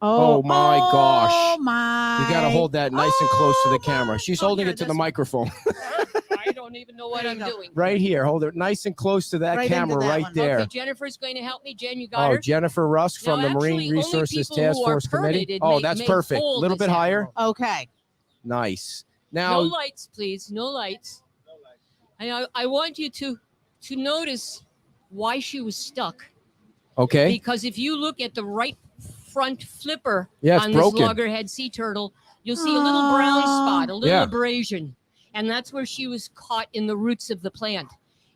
Oh my gosh. Oh my. You got to hold that nice and close to the Oh, camera. She's holding here, it to the this- microphone. I don't even know what There I'm you go. doing. Right here. Hold it nice and close to that Right into camera that right one. there. Okay, Jennifer's going to help me. Jen, you got Oh, her. Jennifer Rusk from Now, the actually, Marine only Resources people Task who are Force Committee. permitted Oh, may- that's may perfect. A hold little this bit higher. animal. Okay. Nice. No Now, lights, please. No lights. I want you to notice why she was stuck. okay. Because if you look at the right front flipper Yeah, it's on broken. this loggerhead sea turtle, you'll see a little brown spot, a little Yeah. abrasion. And that's where she was caught in the roots of the plant.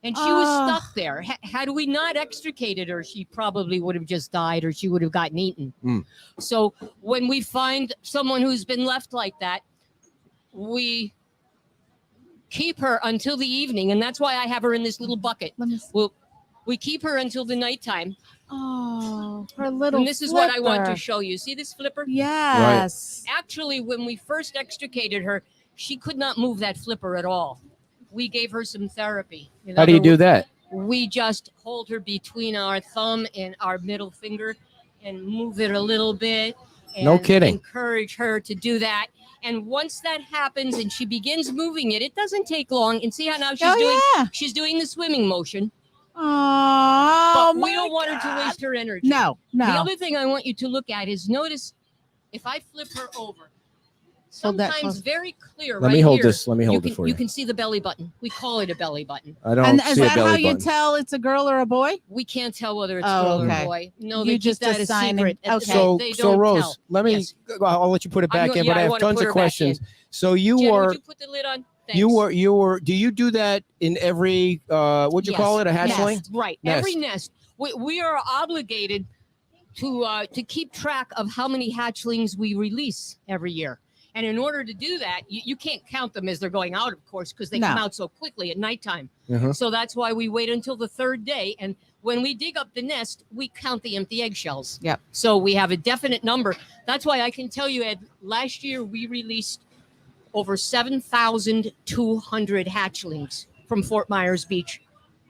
And she was stuck there. Had we not extricated her, she probably would have just died or she would have gotten eaten. Mm. So when we find someone who's been left like that, we keep her until the evening. And that's why I have her in this little bucket. Let me see. We keep her until the nighttime. Oh, her little. And this is what I want to flipper. show you. See this flipper? Yes. Actually, when we first extricated her, she could not move that flipper at all. We gave her some therapy. In How do you other do words, that? We just hold her between our thumb and our middle finger and move it a little bit. And No kidding. Encourage her to do that. And once that happens and she begins moving it, it doesn't take long. And see how now she's doing the swimming motion. Oh, But we don't want her to waste her energy. No, no. The other thing I want you to look at is notice if I flip her over, Hold that sometimes close. very clear. Let me right hold here, this. Let me hold it for You you. can see the belly button. We call it a belly button. I don't And see is a that how belly you button. tell it's a girl or a boy? We can't tell whether it's Oh, girl okay. or boy. No, You they keep just that a assigning- secret. okay. So, They so don't Rose, tell. let me. Yes. I'll let you put it back in, but I have wanna tons put of her back questions. in. So you Jen, were, would you put the lid on? you Thanks. were. Do you do that in every? What'd you call it? A hatchling? Nest, right. Nest. Every nest. We are obligated to keep track of how many hatchlings we release every year. And in order to do that, you can't count them as they're going out, of course, because they No. come out so quickly at nighttime. Mhm. So that's why we wait until the third day. And when we dig up the nest, we count the empty eggshells. Yep. So we have a definite number. That's why I can tell you, Ed, last year we released over 7,200 hatchlings from Fort Myers Beach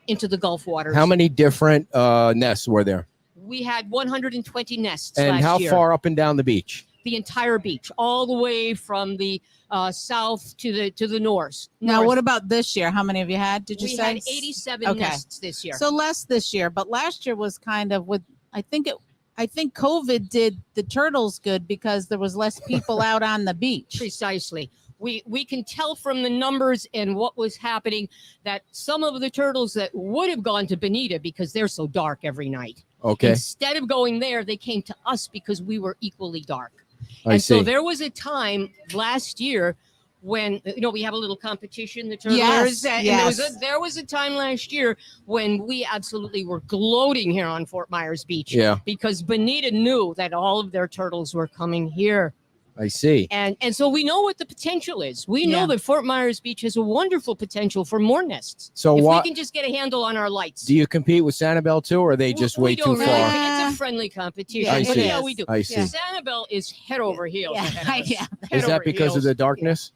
into the Gulf waters. How many different nests were there? We had 120 nests And last how year. far up and down the beach? The entire beach, all the way from the south to the north. Now, what about this year? How many have you had? Did you we say? had 87 Okay. nests this year. So less this year, but last year was kind of with. I think COVID did the turtles good because there was less people out on the beach. Precisely. We can tell from the numbers and what was happening that some of the turtles that would have gone to Bonita because they're so dark every night. Okay. Instead of going there, they came to us because we were equally dark. I And so see. there was a time last year when we have a little competition, the turtlers. Yes, and yes. there was a time last year when we absolutely were gloating here on Fort Myers Beach. Yeah. Because Bonita knew that all of their turtles were coming here. I see. And so we know what the potential is. We Yeah. know that Fort Myers Beach has a wonderful potential for more nests. So if what we can just get a handle on our lights. do you compete with Sanibel too, or are they just We way too don't far? really. It's a friendly competition. Yeah, I but see. yeah, we do. I see. Sanibel is head over heels. Yeah, ahead of us. yeah. Head Is that over because of heels. the darkness?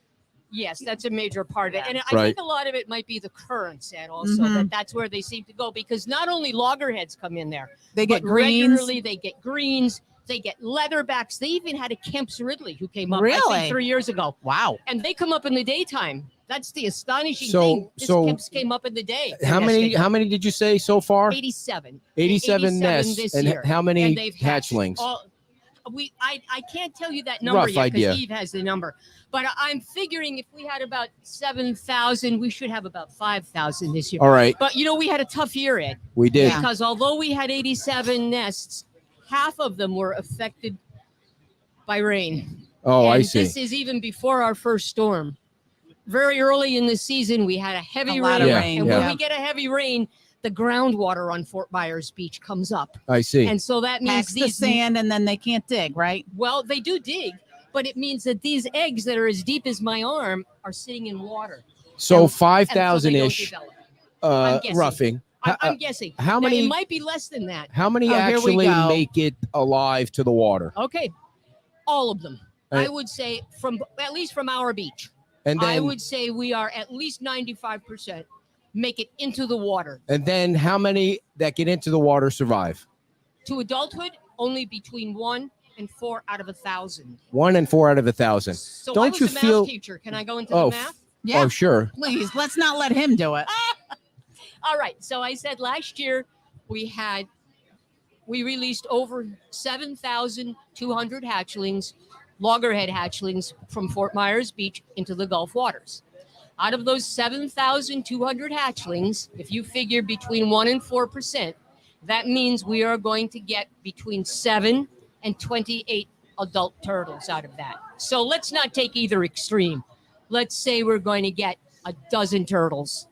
Yes, that's a major part of it. And I Right. think a lot of it might be the currents, and also Mhm. that's where they seem to go because not only loggerheads come in there, They get but greens. regularly they get greens, they get leatherbacks. They even had a Kemp's Ridley who came up I Really? think 3 years ago. Wow. And they come up in the daytime. That's the astonishing So- thing. This so Kemp's came up in the day. How many did you say so far? 87. 87 nests. this And year. how many And they've hatched hatchlings? I can't tell you that number Rough yet idea. because Eve has the number. But I'm figuring if we had about 7,000, we should have about 5,000 this year. All right. But we had a tough year, Ed, We did. Yeah. because although we had 87 nests, half of them were affected by rain. Oh, and I see. This is even before our first storm. Very early in the season, we had a heavy A lot rain. of Yeah, rain. And yeah. when we get a heavy rain, the groundwater on Fort Myers Beach comes up. I see. And so that means Packs the these sand, and then they can't dig, right? well, they do dig, but it means that these eggs that are as deep as my arm are sitting in water. So and- 5,000 and so they don't ish develop. I'm guessing. roughing. I'm guessing. how Now, many- it might be less than that. How many Oh, here we actually go. make it alive to the water? Okay. All of them. Uh, I would say at least from our beach. And I then would say we are at least 95%. make it into the water. And then how many that get into the water survive? To adulthood, only between 1 and 4 out of 1,000. 1 and 4 out of 1,000. So Don't I was you a feel- math teacher. Can I go into Oh, the math? Yeah, Oh, sure. please. Let's not let him do it. All right. So I said last year we released over 7,200 hatchlings, loggerhead hatchlings from Fort Myers Beach into the Gulf waters. Out of those 7,200 hatchlings, if you figure between 1 and 4%, that means we are going to get between 7 and 28 adult turtles out of that. So let's not take either extreme. Let's say we're going to get a dozen turtles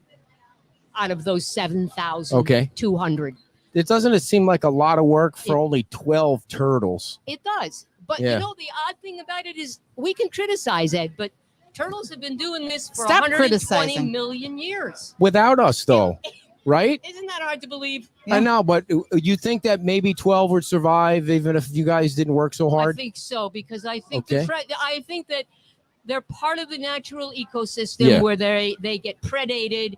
out of those 7,200. It doesn't seem like a lot of work for only 12 turtles. It does. But Yeah. you know, the odd thing about it is we can criticize Ed, but turtles have been doing this for Stop 120 criticizing. million years. Without us, though, right? Isn't that hard to believe? Yeah. I know, but you think that maybe 12 would survive even if you guys didn't work so I hard? think so, because I think Okay. I think that they're part of the natural ecosystem where they get predated,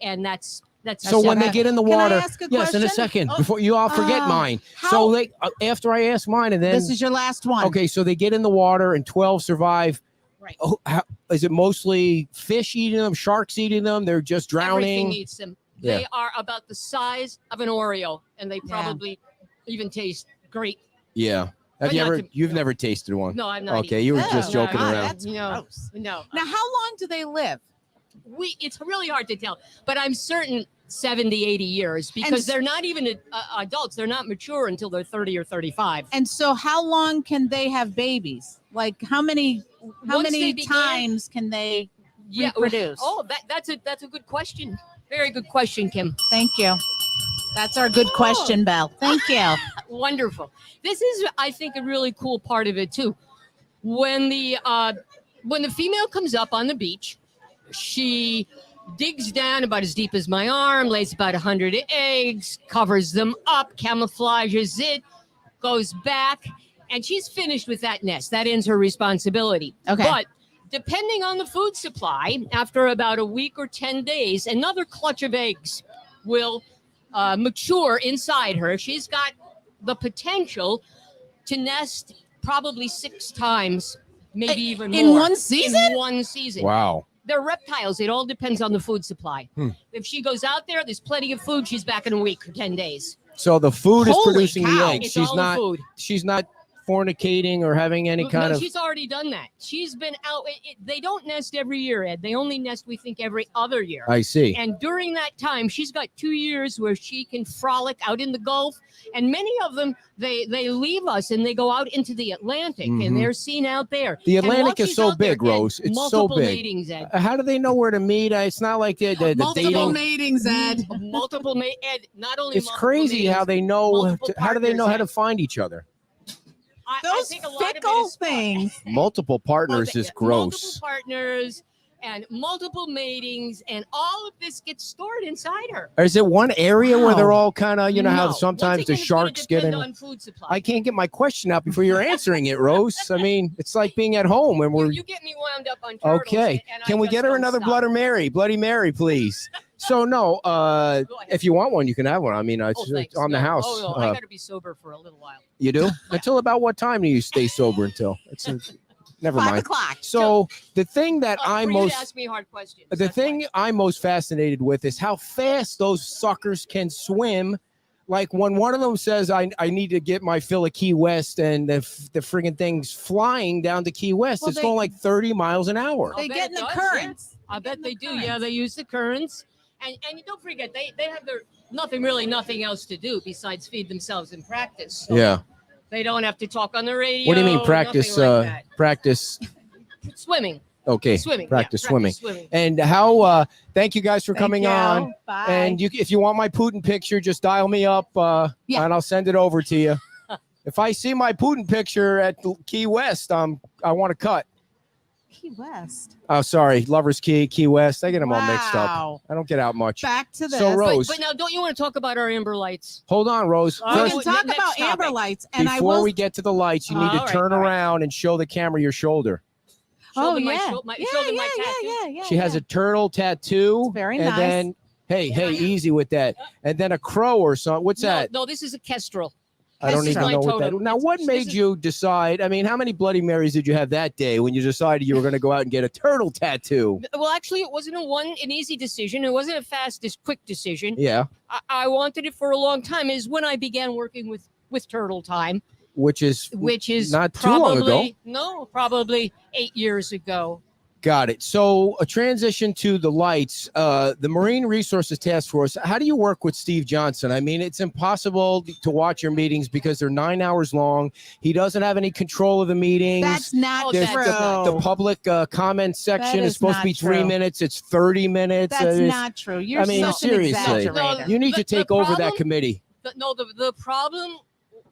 and that's So when they get in the Can I water, ask a yes, in a question? second, before you all forget mine. how- So they after I ask mine, and then This is your last one. okay, so they get in the water and 12 survive. Right. Oh, is it mostly fish eating them, sharks eating them? They're just everything drowning. eats them. Yeah. They are about the size of an Oreo, and they Yeah. probably even taste great. Yeah. Have But you not ever? to- You've never tasted one. No, I'm not. Okay, you were just Ew, joking God, around. That's No. gross. No, Now, how long do they live? it's really hard to tell, but I'm certain 70, 80 years, because they're not even adults. They're not mature until they're 30 or 35. And so, how long can they have babies? Like, how many Once they begin- times can they reproduce? Oh, that's a good question. Very good question, Kim. Thank you. That's our good question, Belle. Thank you. Wonderful. This is, I think, a really cool part of it too. When the female comes up on the beach, she digs down about as deep as my arm, lays about 100 eggs, covers them up, camouflages it, goes back, and she's finished with that nest. That ends her responsibility. Okay. But depending on the food supply, after about a week or 10 days, another clutch of eggs will mature inside her. She's got the potential to nest probably 6 times, maybe even more. In one season? In one season. Wow. They're reptiles. It all depends on the food supply. If she goes out there, there's plenty of food. She's back in a week or 10 days. So the food is Holy producing the cow. eggs. It's She's all the not. food. She's not fornicating or having any kind No, of. she's already done that. She's been out. They don't nest every year, Ed. They only nest, we think, every other year. I see. And during that time, she's got 2 years where she can frolic out in the Gulf. And many of them, they leave us and they go out into the Atlantic, and they're seen out there. The And while Atlantic is she's so out there, big, again, Rose. It's so multiple big. Matings, Ed. How do they know where to meet? It's not like the Multiple dating. matings, Ed. Multiple Ed. Not only It's multiple crazy how matings, they know. multiple How do they know how to partners, find each other? I Those think a lot of it fickle is- things. Multiple partners is Multiple gross. partners and multiple matings, and all of this gets stored inside her. Or is it one area where they're Wow. all kind of, you know, how No. sometimes Once the again, it's gonna sharks get depend in? on food supply. I can't get my question out before you're answering it, Rose. I mean, it's like being at home and we're you get me wound up on turtles. okay. and I Can we just get her don't another stop. Bloody Mary, please? So no, Go ahead. if you want one, you can have one. I mean, it's Oh, thanks. on the No. house. Oh, no, I got to be sober for a little while. You do? Until about what time do you stay sober until? Never 5 mind. o'clock. So the thing that For I'm you to most ask me hard questions. the That's thing I'm most fascinated with is how fast those suckers can swim. Like when one of them says, I need to get my fill of Key West, and the friggin' thing's flying down to Key West. Well, It's they- going like 30 miles an hour. I'll They bet get it in the does, currents. Yeah. I bet in they the do. Yeah, currents. they use the currents. And you don't forget, they have their nothing else to do besides feed themselves and practice. So Yeah. They don't have to talk on the radio. What do you mean practice? nothing like that. Practice. Swimming. Okay. Swimming. yeah, Practice swimming. swimming. And how? Thank you guys for coming on. Bye. And if you want my Putin picture, just dial me up, Yeah. and I'll send it over to you. If I see my Putin picture at Key West, I want to cut. Key West. Oh, sorry, Lovers Key, Key West. I get them all mixed up. Wow. I don't get out much. Back to this. So, Rose, But now, don't you want to talk about our amber lights? hold on, Rose. Oh, we First, can talk next about topic. amber lights, and I before will. we get to the lights, you need All to right, turn all right. around and show the camera your shoulder. Oh, them yeah. showed them my tattoo. yeah. She has a turtle tattoo. It's very and nice. then, hey, easy with that. And then a crow or something. What's that? No, this is a kestrel. I don't This is even my know what that. totem. Now, what made you decide? I mean, how many Bloody Marys did you have that day when you decided you were going to go out and get a turtle tattoo? Well, actually, it wasn't an easy decision. It wasn't a fast, quick decision. Yeah, I wanted it for a long time. Is when I began working with Turtle Time, which is not too long ago. No, probably 8 years ago. Got it. So a transition to the lights, the Marine Resources Task Force. How do you work with Steve Johnson? I mean, it's impossible to watch your meetings because they're 9 hours long. He doesn't have any control of the meetings. That's not There's true. the public comment section That is supposed to be is 3 not true. minutes. It's 30 minutes. That's It's- not true. You're I mean, such an seriously. exaggerator. You need to The take over that problem- committee. The problem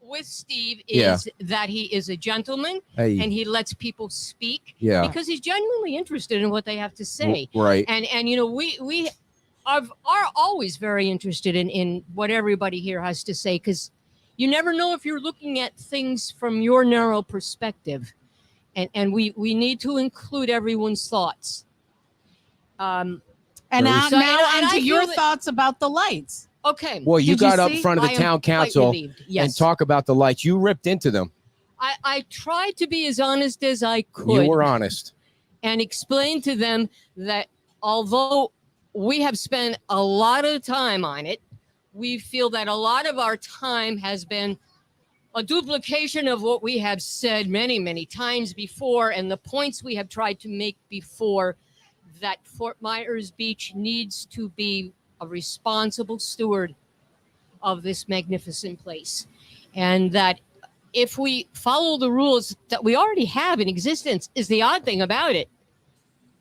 with Steve Yeah. is that he is a gentleman Hey, and he lets people speak yeah, because he's genuinely interested in what they have to say. right. And you know, we are always very interested in what everybody here has to say, because you never know if you're looking at things from your narrow perspective, and we need to include everyone's thoughts. And Very now, So- and onto I your feel that- thoughts about the lights. Okay. Well, you Did you got up see? in front of the I am town quite council relieved. Yes. and talk about the lights. You ripped into them. I tried to be as honest as I could. You were honest. And explain to them that although we have spent a lot of time on it, we feel that a lot of our time has been a duplication of what we have said many, many times before, and the points we have tried to make before, that Fort Myers Beach needs to be a responsible steward of this magnificent place. And that if we follow the rules that we already have in existence, is the odd thing about it.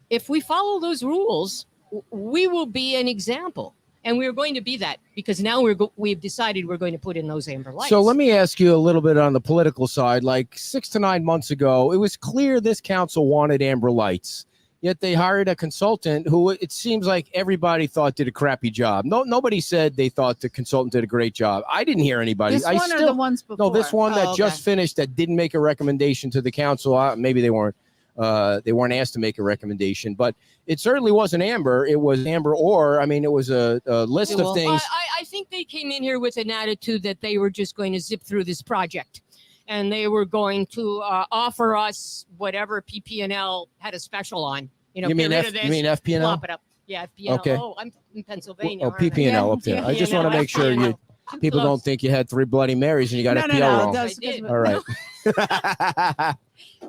If we follow those rules, we will be an example. And we're going to be that because now we've decided we're going to put in those amber lights. So let me ask you a little bit on the political side. Like 6 to 9 months ago, it was clear this council wanted amber lights. Yet they hired a consultant who it seems like everybody thought did a crappy job. Nobody said they thought the consultant did a great job. I didn't hear anybody. This one or the ones before? No, this one that Oh, just finished that didn't make a recommendation to the council. Maybe they weren't asked to make a recommendation, but it certainly wasn't amber. It was amber ore. I mean, it was a list of things. I think they came in here with an attitude that they were just going to zip through this project. And they were going to offer us whatever PP&L had a special on. You know, You mean get rid of this, you mean FP&L? plop it up. Yeah, FP&L. Okay. Oh, I'm in Pennsylvania. Oh, aren't I? PP&L up there. I just want to make sure you people don't think you had 3 Bloody Marys and you got FPL wrong. That's I did. All right.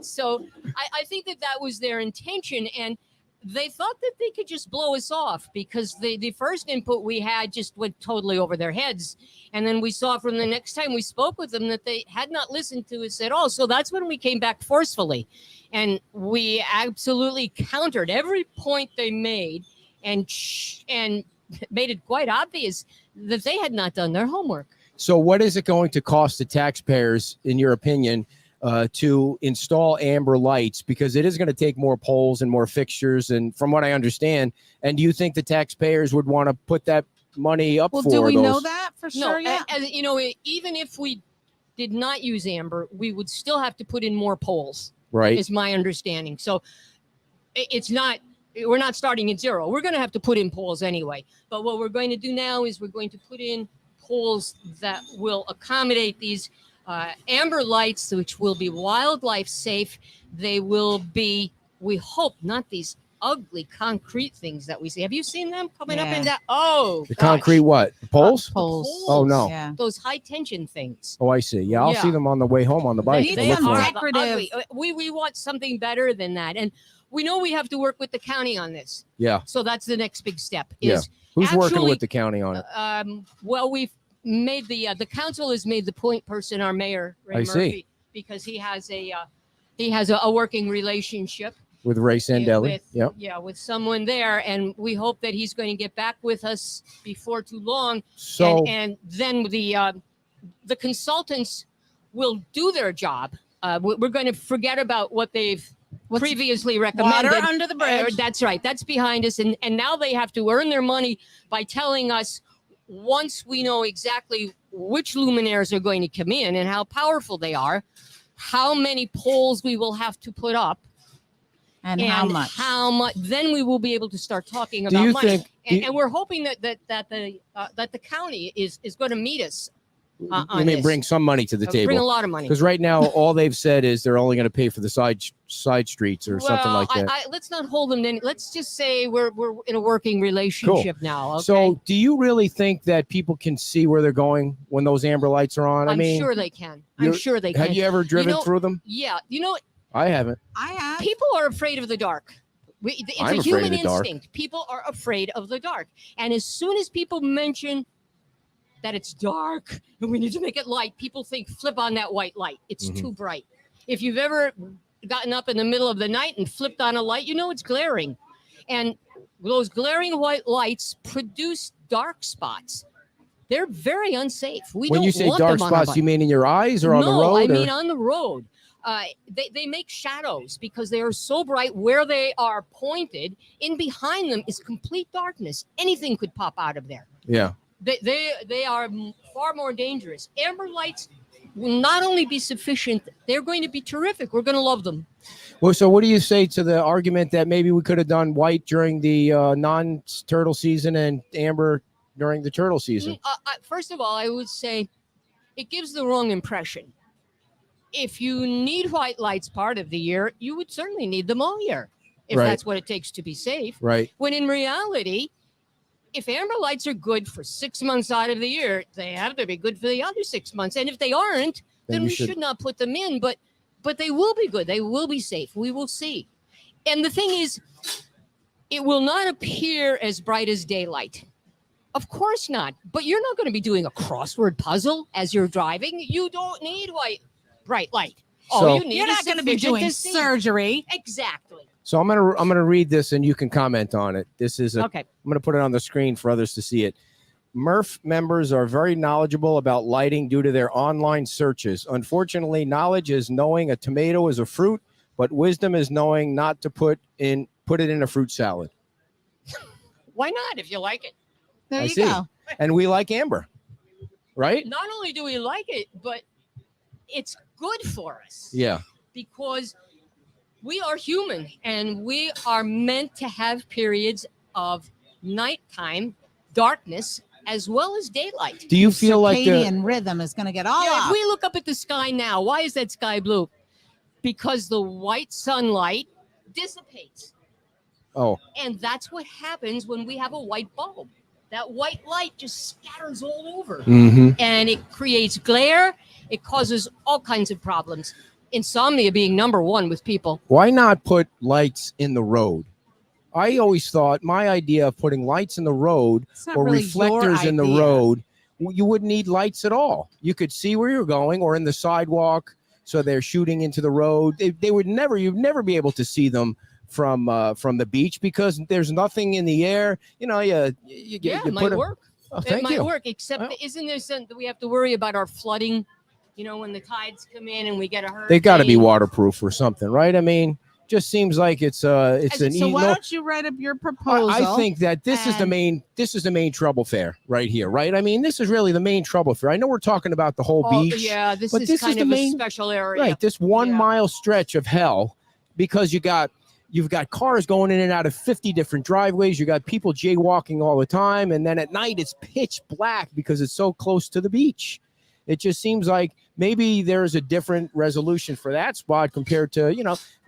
So I think that was their intention. And they thought that they could just blow us off because the first input we had just went totally over their heads. And then we saw from the next time we spoke with them that they had not listened to us at all. So that's when we came back forcefully. And we absolutely countered every point they made and made it quite obvious that they had not done their homework. So what is it going to cost the taxpayers, in your opinion, to install amber lights? Because it is going to take more poles and more fixtures. And from what I understand, and do you think the taxpayers would want to put that money up Well, for do we those? know that for No, sure yet? and, you know, even if we did not use amber, we would still have to put in more poles, Right. is my understanding. So we're not starting at zero. We're going to have to put in poles anyway. But what we're going to do now is we're going to put in poles that will accommodate these amber lights, which will be wildlife safe. They will be, we hope, not these ugly concrete things that we see. Have you seen them coming up Yeah. and down? Oh, The gosh. concrete what? Poles? Poles. Oh, no. Yeah. Those high tension things. Oh, I see. Yeah, I'll Yeah. see them on the way home on the bike. need I'll look some for 'em. tech- decorative. Ugly. We want something better than that. And we know we have to work with the county on this. Yeah. So that's the next big step. Yeah. Is Who's working actually, with the county on it? well, we've made the council has made the point person our mayor, Ray I Murphy, see. because he has a working relationship With Ray Sandelli. Yep. with someone there, and we hope that he's going to get back with us before too long. So And then the consultants will do their job. We're going to forget about what they've previously recommended. Water under the bridge. That's right. That's behind us. And now they have to earn their money by telling us, once we know exactly which luminaires are going to come in and how powerful they are, how many poles we will have to put up, And how much? How much? Then we will be able to start talking Do about you money. think- And we're hoping that the county is going to meet us. You On may this. bring some money to the Bring a table. lot of money. Because right now, all they've said is they're only going to pay for the side streets or something like that. Let's not hold them. Let's just say we're in a working relationship now. Okay? So, do you really think that people can see where they're going when those amber lights are on? I'm mean, sure they can. I'm sure they can. have you ever driven know- through them? Yeah. I haven't. I have. People are afraid of the dark. It's I'm a afraid human of the dark. instinct. People are afraid of the dark. And as soon as people mention that it's dark and we need to make it light, people think flip on that white light. It's too bright. If you've ever gotten up in the middle of the night and flipped on a light, you know it's glaring. And those glaring white lights produce dark spots. They're very unsafe. When don't you say want dark them on our spots, you mean in your eyes or on the No, road? I or- mean on the road. They make shadows because they are so bright where they are pointed. In behind them is complete darkness. Anything could pop out of there. Yeah. They are far more dangerous. Amber lights will not only be sufficient, they're going to be terrific. We're going to love them. Well, so what do you say to the argument that maybe we could have done white during the non-turtle season and amber during the turtle season? First of all, I would say it gives the wrong impression. If you need white lights part of the year, you would certainly need them all year if Right. that's what it takes to be safe. Right. When in reality, if amber lights are good for 6 months out of the year, they have to be good for the other 6 months. And if they aren't, then you we should not put them in. But they will be good. They will be safe. We will see. And the thing is, it will not appear as bright as daylight. Of course not. But you're not going to be doing a crossword puzzle as you're driving. You don't need bright light. All So- you need You're is not going to be sufficient doing to see. surgery. Exactly. So I'm gonna read this and you can comment on it. This is Okay. I'm gonna put it on the screen for others to see it. Murph members are very knowledgeable about lighting due to their online searches. Unfortunately, knowledge is knowing a tomato is a fruit, but wisdom is knowing not to put it in a fruit salad. Why not if you like it? There I you see. go. And we like amber, right? Not only do we like it, but it's good for us. Yeah. Because we are human and we are meant to have periods of nighttime darkness as well as daylight. Do you feel like Circadian rhythm is going to get all Yeah, if up. we look up at the sky now, why is that sky blue? Because the white sunlight dissipates. Oh, And that's what happens when we have a white bulb. That white light just scatters all over. mm-hmm. And it creates glare. It causes all kinds of problems. Insomnia being number one with people. Why not put lights in the road? I always thought my idea of putting lights in the road It's not or really reflectors your in the idea. road, you wouldn't need lights at all. You could see where you're going or in the sidewalk. So they're shooting into the road. You'd never be able to see them from the beach because there's nothing in the air. You know, you Yeah, you it might put work. Oh, It thank might you. work, except Well- isn't there something that we have to worry about our flooding? You know, when the tides come in and we get a hurricane. They got to be waterproof or something, right? I mean, just seems like it's an So easy. why don't you write up your proposal? I think that this is the and- main trouble fare right here, right? I mean, this is really the main trouble fare. I know we're talking about the whole Oh, beach, yeah, this but is this is kind the of main- a special area. right? This 1 Yeah. mile stretch of hell because you've got cars going in and out of 50 different driveways. You got people jaywalking all the time, and then at night it's pitch black because it's so close to the beach. It just seems like maybe there's a different resolution for that spot compared to,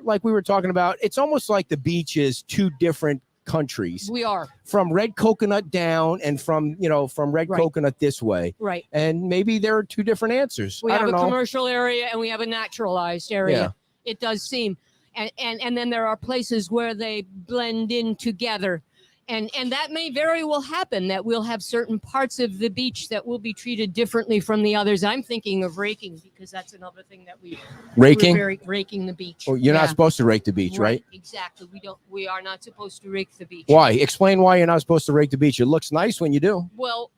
like we were talking about. It's almost like the beach is two different countries, We are. from Red Coconut down and from Red Right. Coconut this way. Right. And maybe there are two different answers. We I have don't a know. commercial area and we have a naturalized area. Yeah. It does seem. And then there are places where they blend in together. And that may very well happen, that we'll have certain parts of the beach that will be treated differently from the others. I'm thinking of raking because that's another thing that Raking? we're raking the beach. Oh, you're Yeah. not supposed to rake the beach, right? Exactly. We are not supposed to rake the beach. Why? Explain why you're not supposed to rake the beach. It looks nice when you do. Well,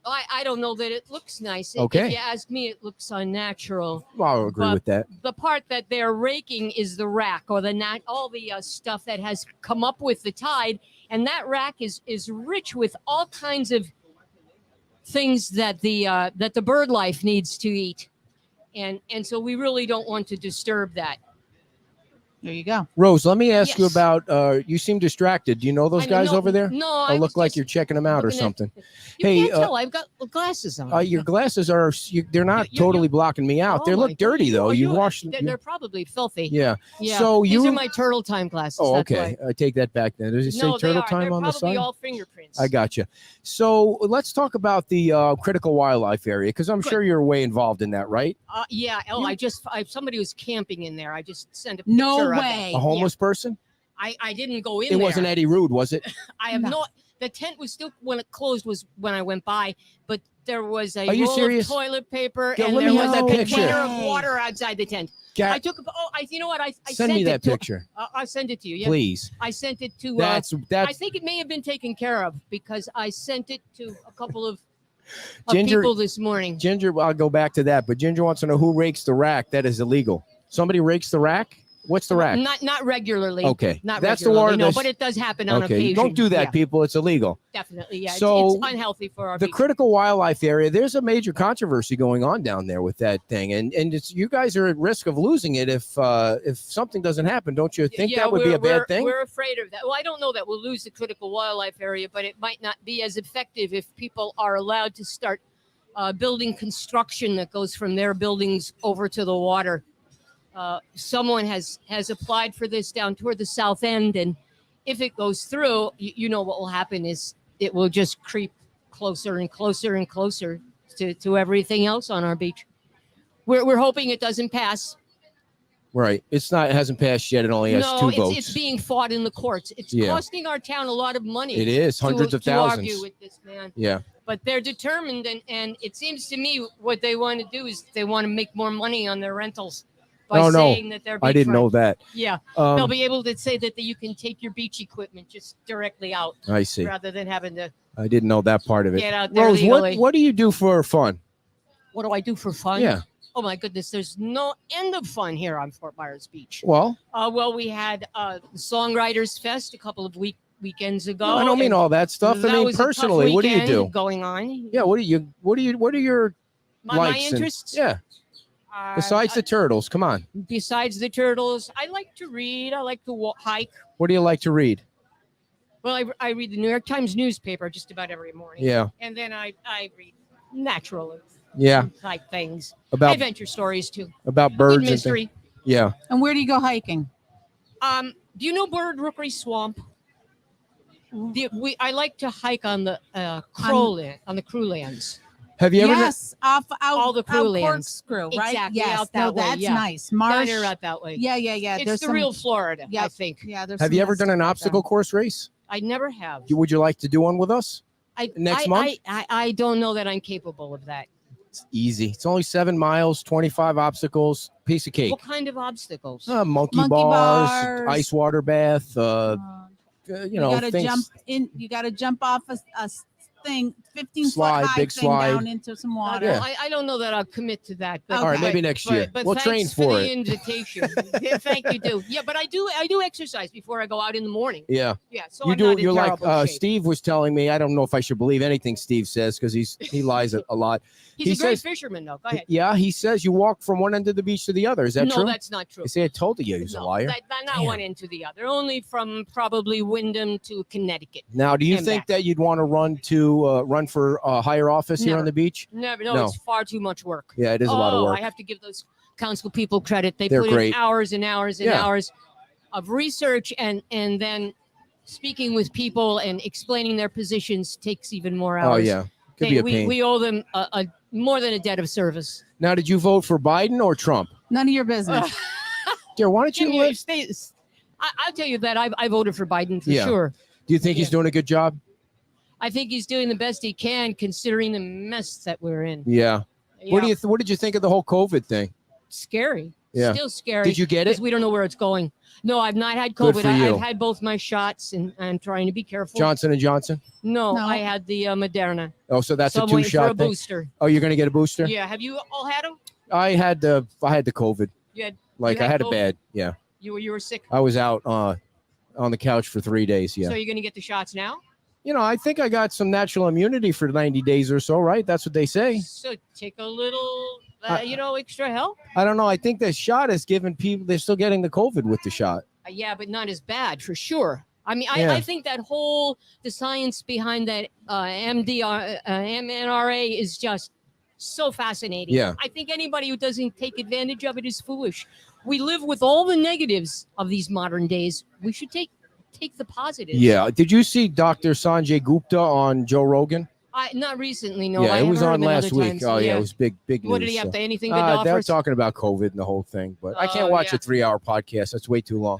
I don't know that it looks nice. Okay. If you ask me, it looks unnatural. Well, I'll agree But- with that. The part that they're raking is the rack or all the stuff that has come up with the tide. And that rack is rich with all kinds of things that the bird life needs to eat. And so we really don't want to disturb that. There you go. Rose, let me ask you Yes. about. You seem distracted. Do you know those guys over there? No, I I look was like just you're checking them out or looking at- something. You Hey, can't tell. I've got glasses on. Your glasses they're not You're- totally blocking me out. Oh They my look dirty God. though. Oh, You washed They're probably filthy. Yeah. Yeah. So These you are my turtle time glasses. Oh, that's okay. why. I take that back then. Does it say No, they turtle are. time They're on the probably side? all fingerprints. I got you. So let's talk about the critical wildlife area because I'm Good. sure you're way involved in that, right? Yeah. Oh, somebody was camping in there. I just sent a picture No of it. way. A homeless person? I didn't go in It there. wasn't Eddie Rude, was it? I have No. no. The tent was still when it closed was when I went by, but there was a Are you roll serious? of toilet paper Yeah, and let there me was have a that picture. container of water outside the tent. I took. You know what? I Send sent me it that to, picture, I'll send it to you. Yeah. please. I sent it to. That's I think it may have been taken care of because I sent it to a couple of Ginger- people this morning. Ginger. Well, I'll go back to that, but Ginger wants to know who rakes the rack. That is illegal. Somebody rakes the rack. What's the rack? Not regularly. Okay. Not That's the regularly. water No, that's- but it does happen on Okay, occasion. don't do that, Yeah, people. It's illegal. definitely. Yeah. So, it's unhealthy for our The beach. critical wildlife area. There's a major controversy going on down there with that thing, and you guys are at risk of losing it if something doesn't happen. Don't you think that would be a bad thing? We're afraid of that. Well, I don't know that we'll lose the critical wildlife area, but it might not be as effective if people are allowed to start building construction that goes from their buildings over to the water. Someone has applied for this down toward the south end, and if it goes through, you know what will happen is it will just creep closer and closer and closer to everything else on our beach. We're hoping it doesn't pass. Right. It hasn't passed yet. It only has two votes. It's being fought in the courts. It's Yeah. costing our town a lot of money. It is hundreds of to thousands. argue with this man. Yeah. But they're determined, and it seems to me what they want to do is they want to make more money on their rentals by Oh, no. saying that they're I didn't know that. Yeah, they'll Um, be able to say that you can take your beach equipment just directly out I see. rather than having to I didn't know that part of it. get out there Rose, legally. what do you do for fun? What do I do for fun? Yeah. Oh my goodness, there's no end of fun here on Fort Myers Beach. Well, Well, we had the Songwriters Fest a couple of weekends ago. no, I don't mean and all that stuff. that I mean was a tough personally, what do you weekend do? going on? Yeah, what are your My likes and- interests. yeah. Besides the turtles, come on. Besides the turtles, I like to read. I like to hike. What do you like to read? Well, I read the New York Times newspaper just about every morning. Yeah. And then I read natural Yeah. type things. About Adventure stories too. about Good birds and mystery. things. Yeah. And where do you go hiking? Do you know Bird Rookery Swamp? I like to hike on the crowland, on the crewlands. Have you ever Yes, out All the out crew lands. Corkscrew, right? Exactly, Yes, out no, that way, that's yeah. nice. Down Marsh. there out that way. Yeah. It's There's the some, real Florida, I Yep. think. Yeah, there's. have some you ever nice done an stuff out obstacle there. course race? I never have. Would you like to do one with us? Next month? I don't know that I'm capable of that. It's easy. It's only 7 miles, 25 obstacles, piece of cake. What kind of obstacles? Monkey Monkey bars, bars. ice water bath, You gotta things. jump in. You gotta jump off a thing, 15 Slide, foot high big thing slide. down into some water. Yeah. I don't know that I'll commit to that. But, All right, maybe next year. We'll thanks train for for the it. invitation. Yeah, thank you, do. Yeah, but I do exercise before I go out in the morning. Yeah. Yeah, so You I'm do. not in You're like terrible shape. Steve was telling me. I don't know if I should believe anything Steve says because he lies a lot. He's he a great says- fisherman, though. Go ahead. Yeah, he says you walk from one end of the beach to the other. Is that No, true? that's not true. You say I told you he's a No, liar. not Damn. one end to the other. Only from probably Wyndham to Connecticut. Now, do you and think back. that you'd want to run for higher office here on Never. the beach? Never. No, No. it's far too much work. Yeah, it is a lot of work. I have to give those council people credit. They They're put great. in hours and hours and Yeah. hours of research, and then speaking with people and explaining their positions takes even more hours. Oh yeah, could be a pain. We owe them a more than a debt of service. Now, did you vote for Biden or Trump? None of your business. Dear, why don't Give you? me a I'll tell you that I voted for Biden for Yeah. sure. Do you think he's Yeah. doing a good job? I think he's doing the best he can considering the mess that we're in. Yeah. Yeah. What did you think of the whole COVID thing? Scary. Yeah. Still scary. Did you get it? Because we don't know where it's going. No, I've not had Good COVID. for you. I've had both my shots, and I'm trying to be careful. Johnson and Johnson. No, No. I had the Moderna. Oh, so that's So a I'm waiting for a two-shot thing. booster. Oh, you're gonna get a booster? Yeah. Have you all had them? I had the COVID. You had. Like You I had had it COVID? bad. Yeah. You were sick. I was out on the couch for 3 days. Yeah. So you're gonna get the shots now? I think I got some natural immunity for 90 days or so, right? That's what they say. So take a little extra help. I don't know. I think the shot is giving people. They're still getting the COVID with the shot. Yeah, but not as bad for sure. I mean, Yeah. I think the science behind that mRNA is just so fascinating. Yeah. I think anybody who doesn't take advantage of it is foolish. We live with all the negatives of these modern days. We should take the positives. Yeah. Did you see Dr. Sanjay Gupta on Joe Rogan? Not recently, no. Yeah, I it have was heard on him in last other week. times. Oh yeah, it was big news. What did he have to anything good to They were offer? talking about COVID and the whole thing, but I can't Oh, watch yeah. a 3-hour podcast. That's way too long.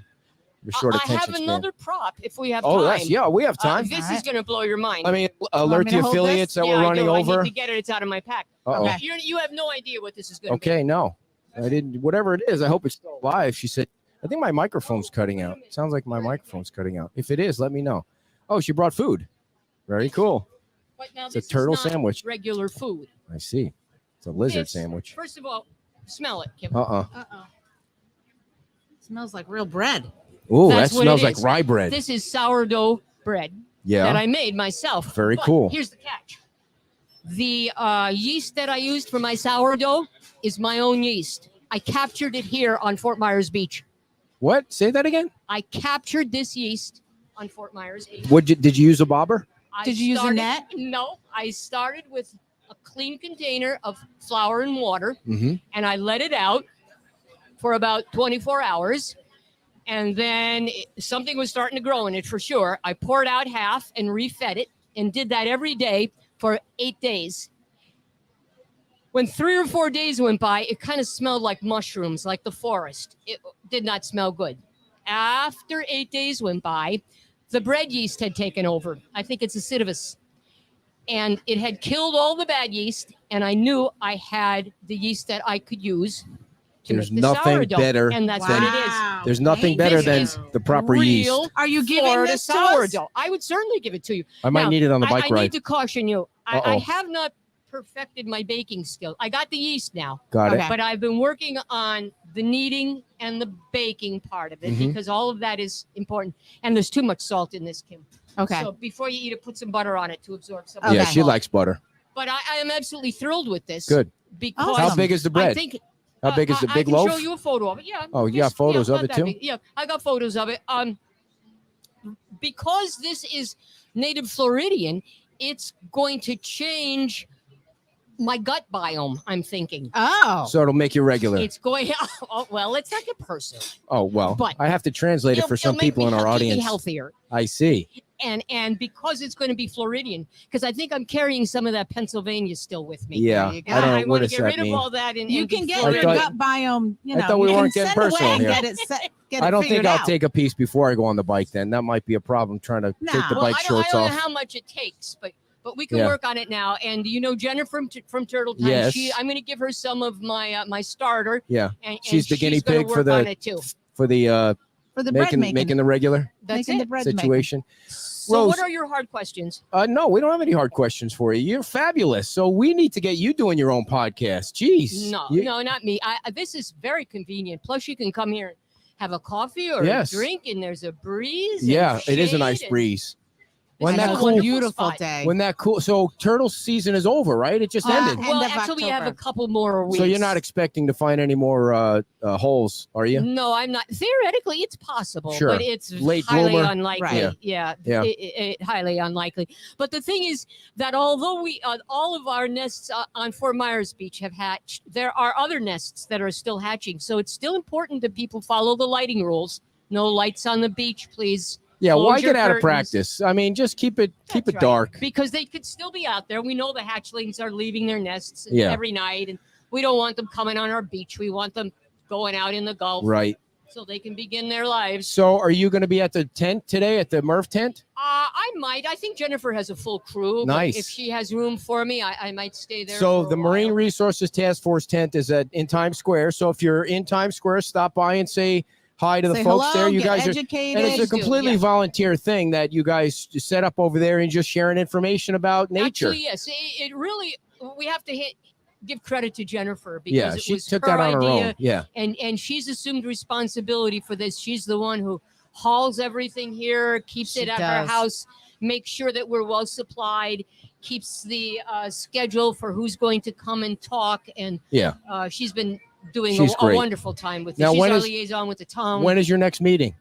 We're short I attention have span. another prop if we have Oh, time. we have time. This is going to blow your mind. I mean, alert me to the hold affiliates this? that Yeah, we're I running do. I over. need to get it. It's out of my pack. Uh-oh. Okay. You have no idea what this is going to be. Okay, no, I didn't. Whatever it is, I hope it's still live. She said, I think my microphone's cutting out. Sounds like my microphone's cutting out. If it is, let me know. Oh, she brought food. Very cool. But now It's a this is turtle not sandwich. regular food. I see. It's a lizard It's- sandwich. First of all, smell it, Kim. Smells like real bread. Ooh, that That's what smells it like is. rye bread. This is sourdough bread that Yeah. I made myself. Very But cool. Here's the catch. The yeast that I used for my sourdough is my own yeast. I captured it here on Fort Myers Beach. What? Say that again. I captured this yeast on Fort Myers Beach. Did you use a bobber? Did you use a net? No, I started with a clean container of flour and water, Mm-hmm. and I let it out for about 24 hours. And then something was starting to grow in it for sure. I poured out half and refed it and did that every day for 8 days. When 3 or 4 days went by, it kind of smelled like mushrooms, like the forest. It did not smell good. After 8 days went by, the bread yeast had taken over. I think it's acidivus. And it had killed all the bad yeast. And I knew I had the yeast that I could use to There's make the nothing sourdough. better And that's than- what it is. There's nothing Thank better This than is the proper yeast. Real Are you giving Florida this to us? sourdough. I would certainly give it to you. I might Now, need it on the bike I ride. need to caution you. I Uh-oh. have not perfected my baking skill. I got the yeast now, Got Okay. it. but I've been working on the kneading and the baking part of it Mhm. because all of that is important. And there's too much salt in this, Kim. Okay. So before you eat it, put some butter on it to absorb some. Yeah, of the she salt. likes butter. But I am absolutely thrilled with this. Good. Because How big is the I bread? think How big is the I big can loaf? show you a photo of it. Yeah. Oh, you got Just- photos yeah, of not it that too? big. Yeah, I got photos of it. Because this is native Floridian, it's going to change my gut biome. I'm thinking Oh. So it'll make you regular. it's going. Oh, well, let's not get personal. Oh well, but I have to translate it for some It'll make people me in our healthy and audience. healthier. I see. And because it's going to be Floridian, because I think I'm carrying some of that Pennsylvania still with me. Yeah, There you go. I don't know I what want to does get that rid mean. of all that and You and be can get Floridian. your thought- gut biome. You I know, thought we you weren't can getting send away personal and here. Get it set, get I it don't think figured I'll out. take a piece before I go on the bike. Then that might be a problem trying to Nah. take the Well, bike I shorts don't off. know how much it takes, but we can Yeah. work on it now. And you know Jennifer from Turtle Time. Yes. I'm going to give her some of my my starter. Yeah, And She's the guinea gonna pig for work the- on it too. for the For the bread making making. the regular That's making the it. bread making. situation. So Rose, what are your hard questions? no, we don't have any hard questions for you. You're fabulous. So we need to get you doing your own podcast. Jeez. No, You- no, not me. This is very convenient. Plus, you can come here and have a coffee or Yes. a drink, and there's a breeze. and Yeah, it is a shade nice and- breeze. This When is that a cool- wonderful beautiful spot. day. When that cool. So turtle season is over, right? It just ended. End Well, of actually, we have a October. couple more weeks. So you're not expecting to find any more holes, are you? No, I'm not. Theoretically, it's possible, Sure. but it's Late highly bloomer. unlikely. Right. Yeah. Highly unlikely. But the thing is that although we all of our nests on Fort Myers Beach have hatched, there are other nests that are still hatching. So it's still important that people follow the lighting rules. No lights on the beach, please. Yeah. Close Why your get out of curtains. practice? I mean, just keep it That's right. dark. Because they could still be out there. We know the hatchlings are leaving their nests Yeah. every night, and we don't want them coming on our beach. We want them going out in the Gulf Right. so they can begin their lives. So are you going to be at the tent today at the Murph tent? I might. I think Jennifer has a full crew. but Nice. If she has room for me, I might stay there. So for a the Marine while. Resources Task Force tent is in Times Square. So if you're in Times Square, stop by and say hi to the Say folks hello, there. You get guys are. educated. And it's a Please do, completely yeah. volunteer thing that you guys just set up over there and just sharing information about nature. Actually, yes. It really. We have to give credit to Jennifer because Yeah, it she was took her that on her idea, own. Yeah. and she's assumed responsibility for this. She's the one who hauls everything here, keeps She it at her does. house, makes sure that we're well supplied. keeps the schedule for who's going to come and talk. And she's been doing a wonderful time with this. She's our liaison with the town. When is your next meeting?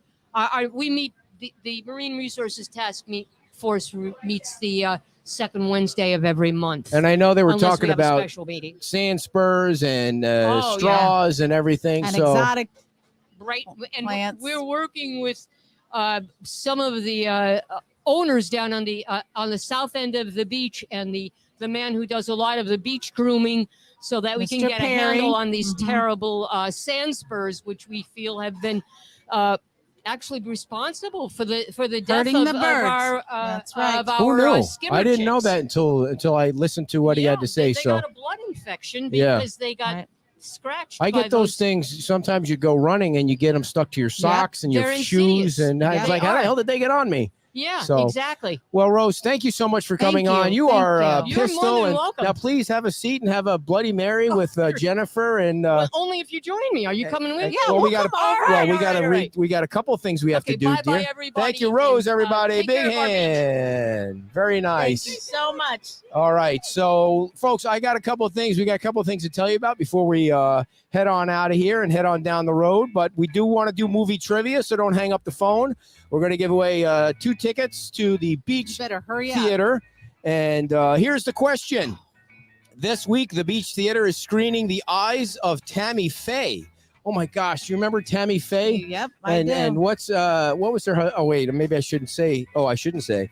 We meet, the Marine Resources Task Force meets the second Wednesday of every month. And I know they were unless talking we have a about special meeting. sand spurs and straws and everything. And so exotic right, and plants. we're working with some of the owners down on the south end of the beach, and the man who does a lot of the beach grooming, so that we can Mr. get Perry. a handle on these terrible sand spurs, which we feel have been actually responsible for the death Hurting of, the of birds. our That's right. of our who knew? skimmer I didn't know chicks. that until I listened to what he had to say. They So got a blood infection Yeah. because they got Right. scratched. I by get those things. Sometimes you go running and you get them stuck to your socks and your they're shoes, insidious. and Yeah, it's they like, how the are. hell did they get on me? Yeah, So- exactly. Well, Rose, thank you so much for Thank coming you. on. You Thank are you. You're Pistol, more than and welcome. now please have a seat and have a Bloody Mary with sure. Jennifer and. Well, only if you join me. Are you coming with? well, we got All right. we got a couple things we have Okay, to do, bye-bye, dear. everybody, Thank you, Rose, and, everybody. take Big care of our beach. hand. Very nice. Thank you so much. All right, so folks, I got a couple of things. We got a couple of things to tell you about before we head on out of here and head on down the road. But we do want to do movie trivia, so don't hang up the phone. We're going to give away 2 tickets to the Beach Better hurry up. Theater. And here's the question. This week, the Beach Theater is screening The Eyes of Tammy Faye. Oh my gosh, you remember Tammy Faye? Yep, I And do. and what was her? Oh wait, maybe I shouldn't say. Oh, I shouldn't say.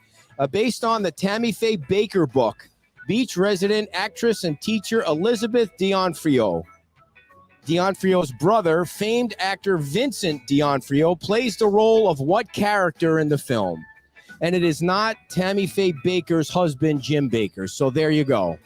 Based on the Tammy Faye Baker book, Beach resident, actress, and teacher Elizabeth D'Onofrio. D'Onofrio's brother, famed actor Vincent D'Onofrio, plays the role of what character in the film? And it is not Tammy Faye Baker's husband, Jim Baker. So there you go.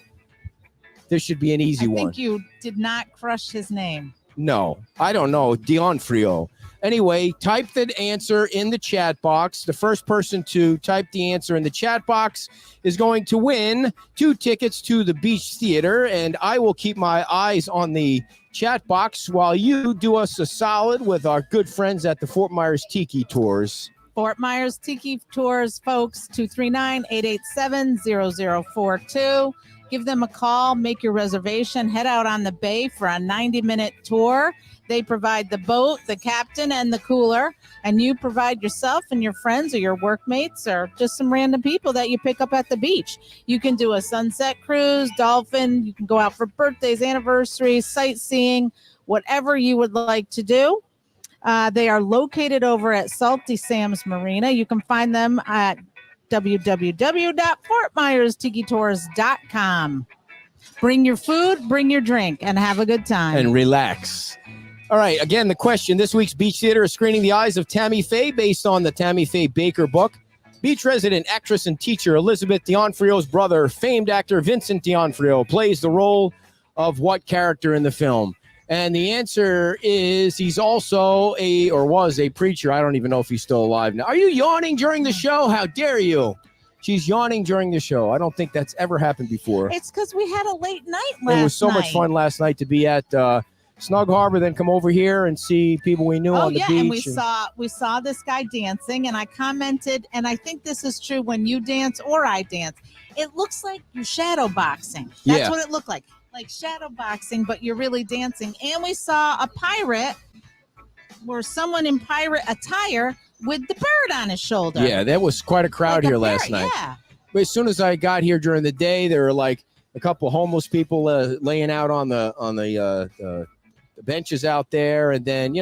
This should be an easy I one. think you did not crush his name. No, I don't know. D'Onofrio. Anyway, type the answer in the chat box. The first person to type the answer in the chat box is going to win 2 tickets to the Beach Theater. And I will keep my eyes on the chat box while you do us a solid with our good friends at the Fort Myers Tiki Tours. Fort Myers Tiki Tours, folks, 239-887-0042. Give them a call, make your reservation, head out on the bay for a 90-minute tour. They provide the boat, the captain, and the cooler, and you provide yourself and your friends or your workmates or just some random people that you pick up at the beach. You can do a sunset cruise, dolphin, you can go out for birthdays, anniversaries, sightseeing, whatever you would like to do. They are located over at Salty Sam's Marina. You can find them at www.fortmyerstikitours.com. Bring your food, bring your drink, and have a good time. And relax. All right, again, the question. This week's Beach Theater is screening The Eyes of Tammy Faye based on the Tammy Faye Baker book. Beach resident, actress, and teacher Elizabeth D'Onofrio's brother, famed actor Vincent D'Onofrio, plays the role of what character in the film? And the answer is he's also was a preacher. I don't even know if he's still alive now. Are you yawning during the show? How dare you? She's yawning during the show. I don't think that's ever happened before. It's because we had a late night last night. It was so much fun last night to be at Snug Harbor, then come over here and see people we knew on the beach. And we saw this guy dancing, and I commented, and I think this is true when you dance or I dance. It looks like you're shadow boxing. That's what it looked like shadow boxing, but you're really dancing. And we saw a pirate, or someone in pirate attire with the bird on his shoulder. Yeah, that was quite a crowd Like a here last parrot, night. Yeah. But as soon as I got here during the day, there were like a couple homeless people laying out on the benches out there. And then,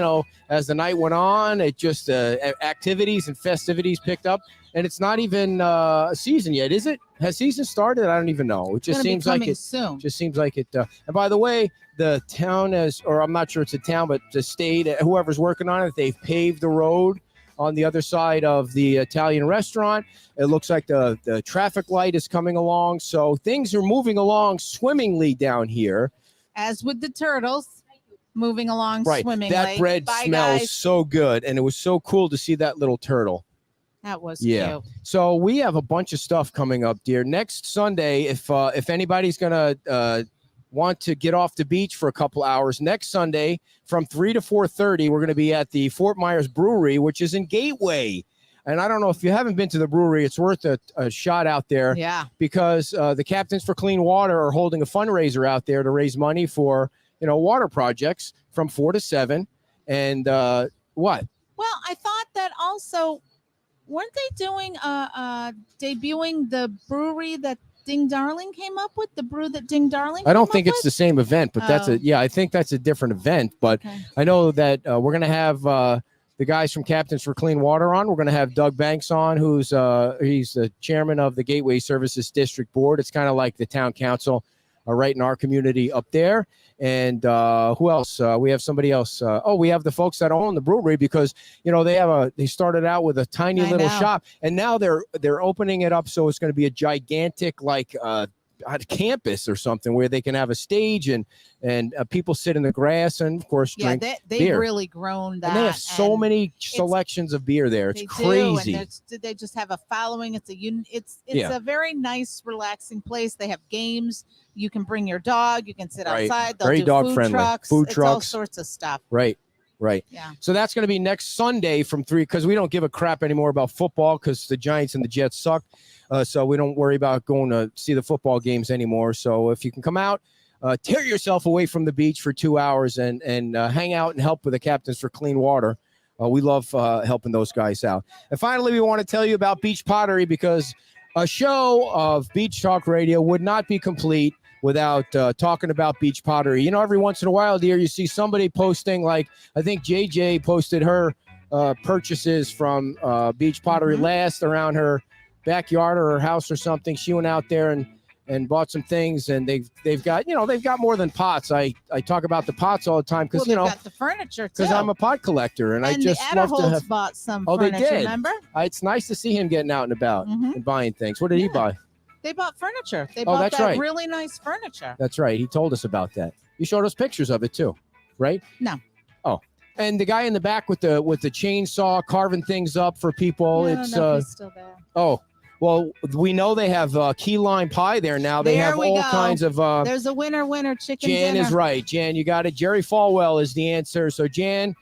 as the night went on, it just activities and festivities picked up. And it's not even a season yet, is it? Has season started? I don't even know. It just seems like it. Soon. Just seems like it. And by the way, the town or I'm not sure it's a town, but the state, whoever's working on it, they've paved the road on the other side of the Italian restaurant. It looks like the traffic light is coming along. So things are moving along swimmingly down here. As with the turtles, moving along Right. swimmingly. That bread Bye, smells guys. so good. And it was so cool to see that little turtle. That was Yeah. cute. So we have a bunch of stuff coming up, dear. Next Sunday, if anybody's going to want to get off the beach for a couple hours, next Sunday from 3 to 4:30, we're going to be at the Fort Myers Brewery, which is in Gateway. And I don't know if you haven't been to the brewery, it's worth a shot out there. Yeah. Because the Captains for Clean Water are holding a fundraiser out there to raise money for, water projects from 4 to 7. And what? Well, I thought that also, weren't they doing debuting the brewery that Ding Darling came up with? The brew that Ding Darling I don't came think up it's with? the same event, but I think that's a different event. But Okay. I know that we're going to have the guys from Captains for Clean Water on. We're going to have Doug Banks on, he's the chairman of the Gateway Services District Board. It's kind of like the town council right in our community up there. And who else? We have somebody else. We have the folks that own the brewery because, they started out with a tiny I little know. shop, and now they're opening it up. So it's going to be a gigantic, campus or something where they can have a stage and people sit in the grass and of course Yeah, drink they've beer. really grown that. And they have so and many selections of beer there. It's they crazy. Do, and they just have a following. It's Yeah. a very nice, relaxing place. They have games. You can bring your dog. You can sit Right. outside. They'll Very do dog food friendly. trucks. Food It's all trucks. sorts of stuff. Right. Yeah. So that's going to be next Sunday from 3 because we don't give a crap anymore about football because the Giants and the Jets suck. So we don't worry about going to see the football games anymore. So if you can come out, tear yourself away from the beach for 2 hours and hang out and help with the Captains for Clean Water. We love helping those guys out. And finally, we want to tell you about Beach Pottery because a show of Beach Talk Radio would not be complete without talking about Beach Pottery. Every once in a while, dear, you see somebody posting, like I think JJ posted her purchases from Beach Pottery last around her backyard or her house or something. She went out there and bought some things, and they've got more than pots. I talk about the pots all the time because Well, they've got the furniture too. because I'm a pot collector and I just the love to Adderholds have. bought some Oh, they furniture. did. Remember? It's nice to see him getting out and about Mhm. and buying things. What did he buy? They bought furniture. They Oh, bought that's that right. really nice furniture. That's right. He told us about that. You showed us pictures of it too, right? No. Oh, and the guy in the back with the chainsaw carving things up for people. I don't It's know if he's still there. well, we know they have key lime pie there now. They There have we all go. kinds of. There's a winner chicken Jan dinner. is right. Jan, you got it. Jerry Falwell is the answer. So Jan,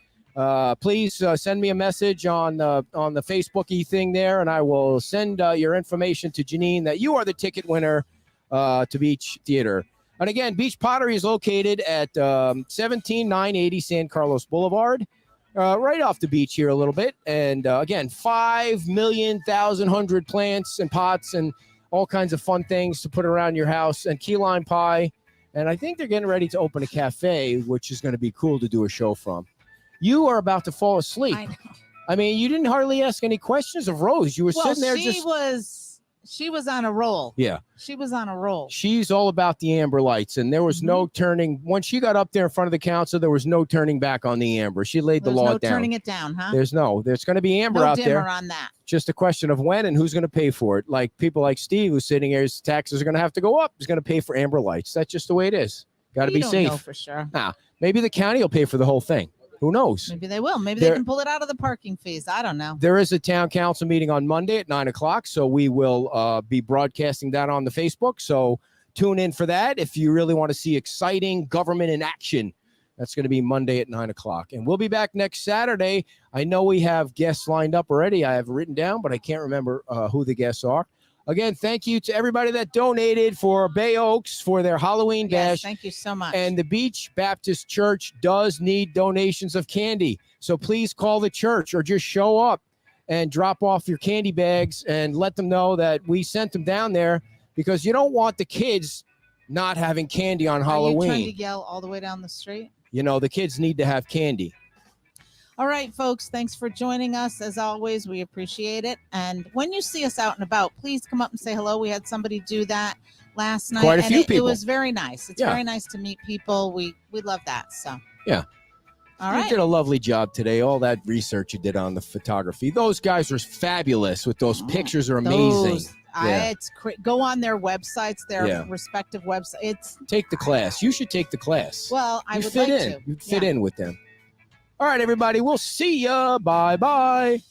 please send me a message on the Facebooky thing there, and I will send your information to Janine that you are the ticket winner to Beach Theater. And again, Beach Pottery is located at 17980 San Carlos Boulevard, right off the beach here a little bit. And again, 5,000,000 plants and pots and all kinds of fun things to put around your house, and key lime pie. And I think they're getting ready to open a cafe, which is going to be cool to do a show from. You are about to fall asleep. I know. I mean, you didn't hardly ask any questions of Rose. You were sitting there she was on a roll. Yeah. She was on a roll. She's all about the amber lights, and there was no turning. Once she got up there in front of the council, there was no turning back on the amber. She laid There's the law no down. turning it down, huh? There's going to be amber no out dimmer there. on that. Just a question of when and who's going to pay for it. Like people like Steve, who's sitting here, his taxes are going to have to go up. He's going to pay for amber lights. That's just the way it is. Got to You be don't safe. know for sure. Maybe the county will pay for the whole thing. Who knows? Maybe they will. Maybe There- they can pull it out of the parking fees. I don't know. There is a town council meeting on Monday at 9:00, so we will be broadcasting that on the Facebook. So tune in for that if you really want to see exciting government in action. That's going to be Monday at 9:00, and we'll be back next Saturday. I know we have guests lined up already. I have written down, but I can't remember who the guests are. Again, thank you to everybody that donated for Bay Oaks for their Halloween Yes, bash. thank you so much. And the Beach Baptist Church does need donations of candy. So please call the church or just show up and drop off your candy bags and let them know that we sent them down there, because you don't want the kids not having candy on Are you trying Halloween. to yell all the way down the street? The kids need to have candy. All right, folks, thanks for joining us. As always, we appreciate it. And when you see us out and about, please come up and say hello. We had somebody do that last night. Quite a and few it people. was very nice. It's Yeah. very nice to meet people. We love that. So, Yeah. all You right. did a lovely job today. All that research you did on the photography. Those guys were fabulous with those pictures are amazing. Those- Yeah. go on their websites, their Yeah. respective websites. It's Take the class. You should take the class. well, I you would fit like in. to. You'd fit Yeah. in with them. All right, everybody. We'll see ya. Bye-bye.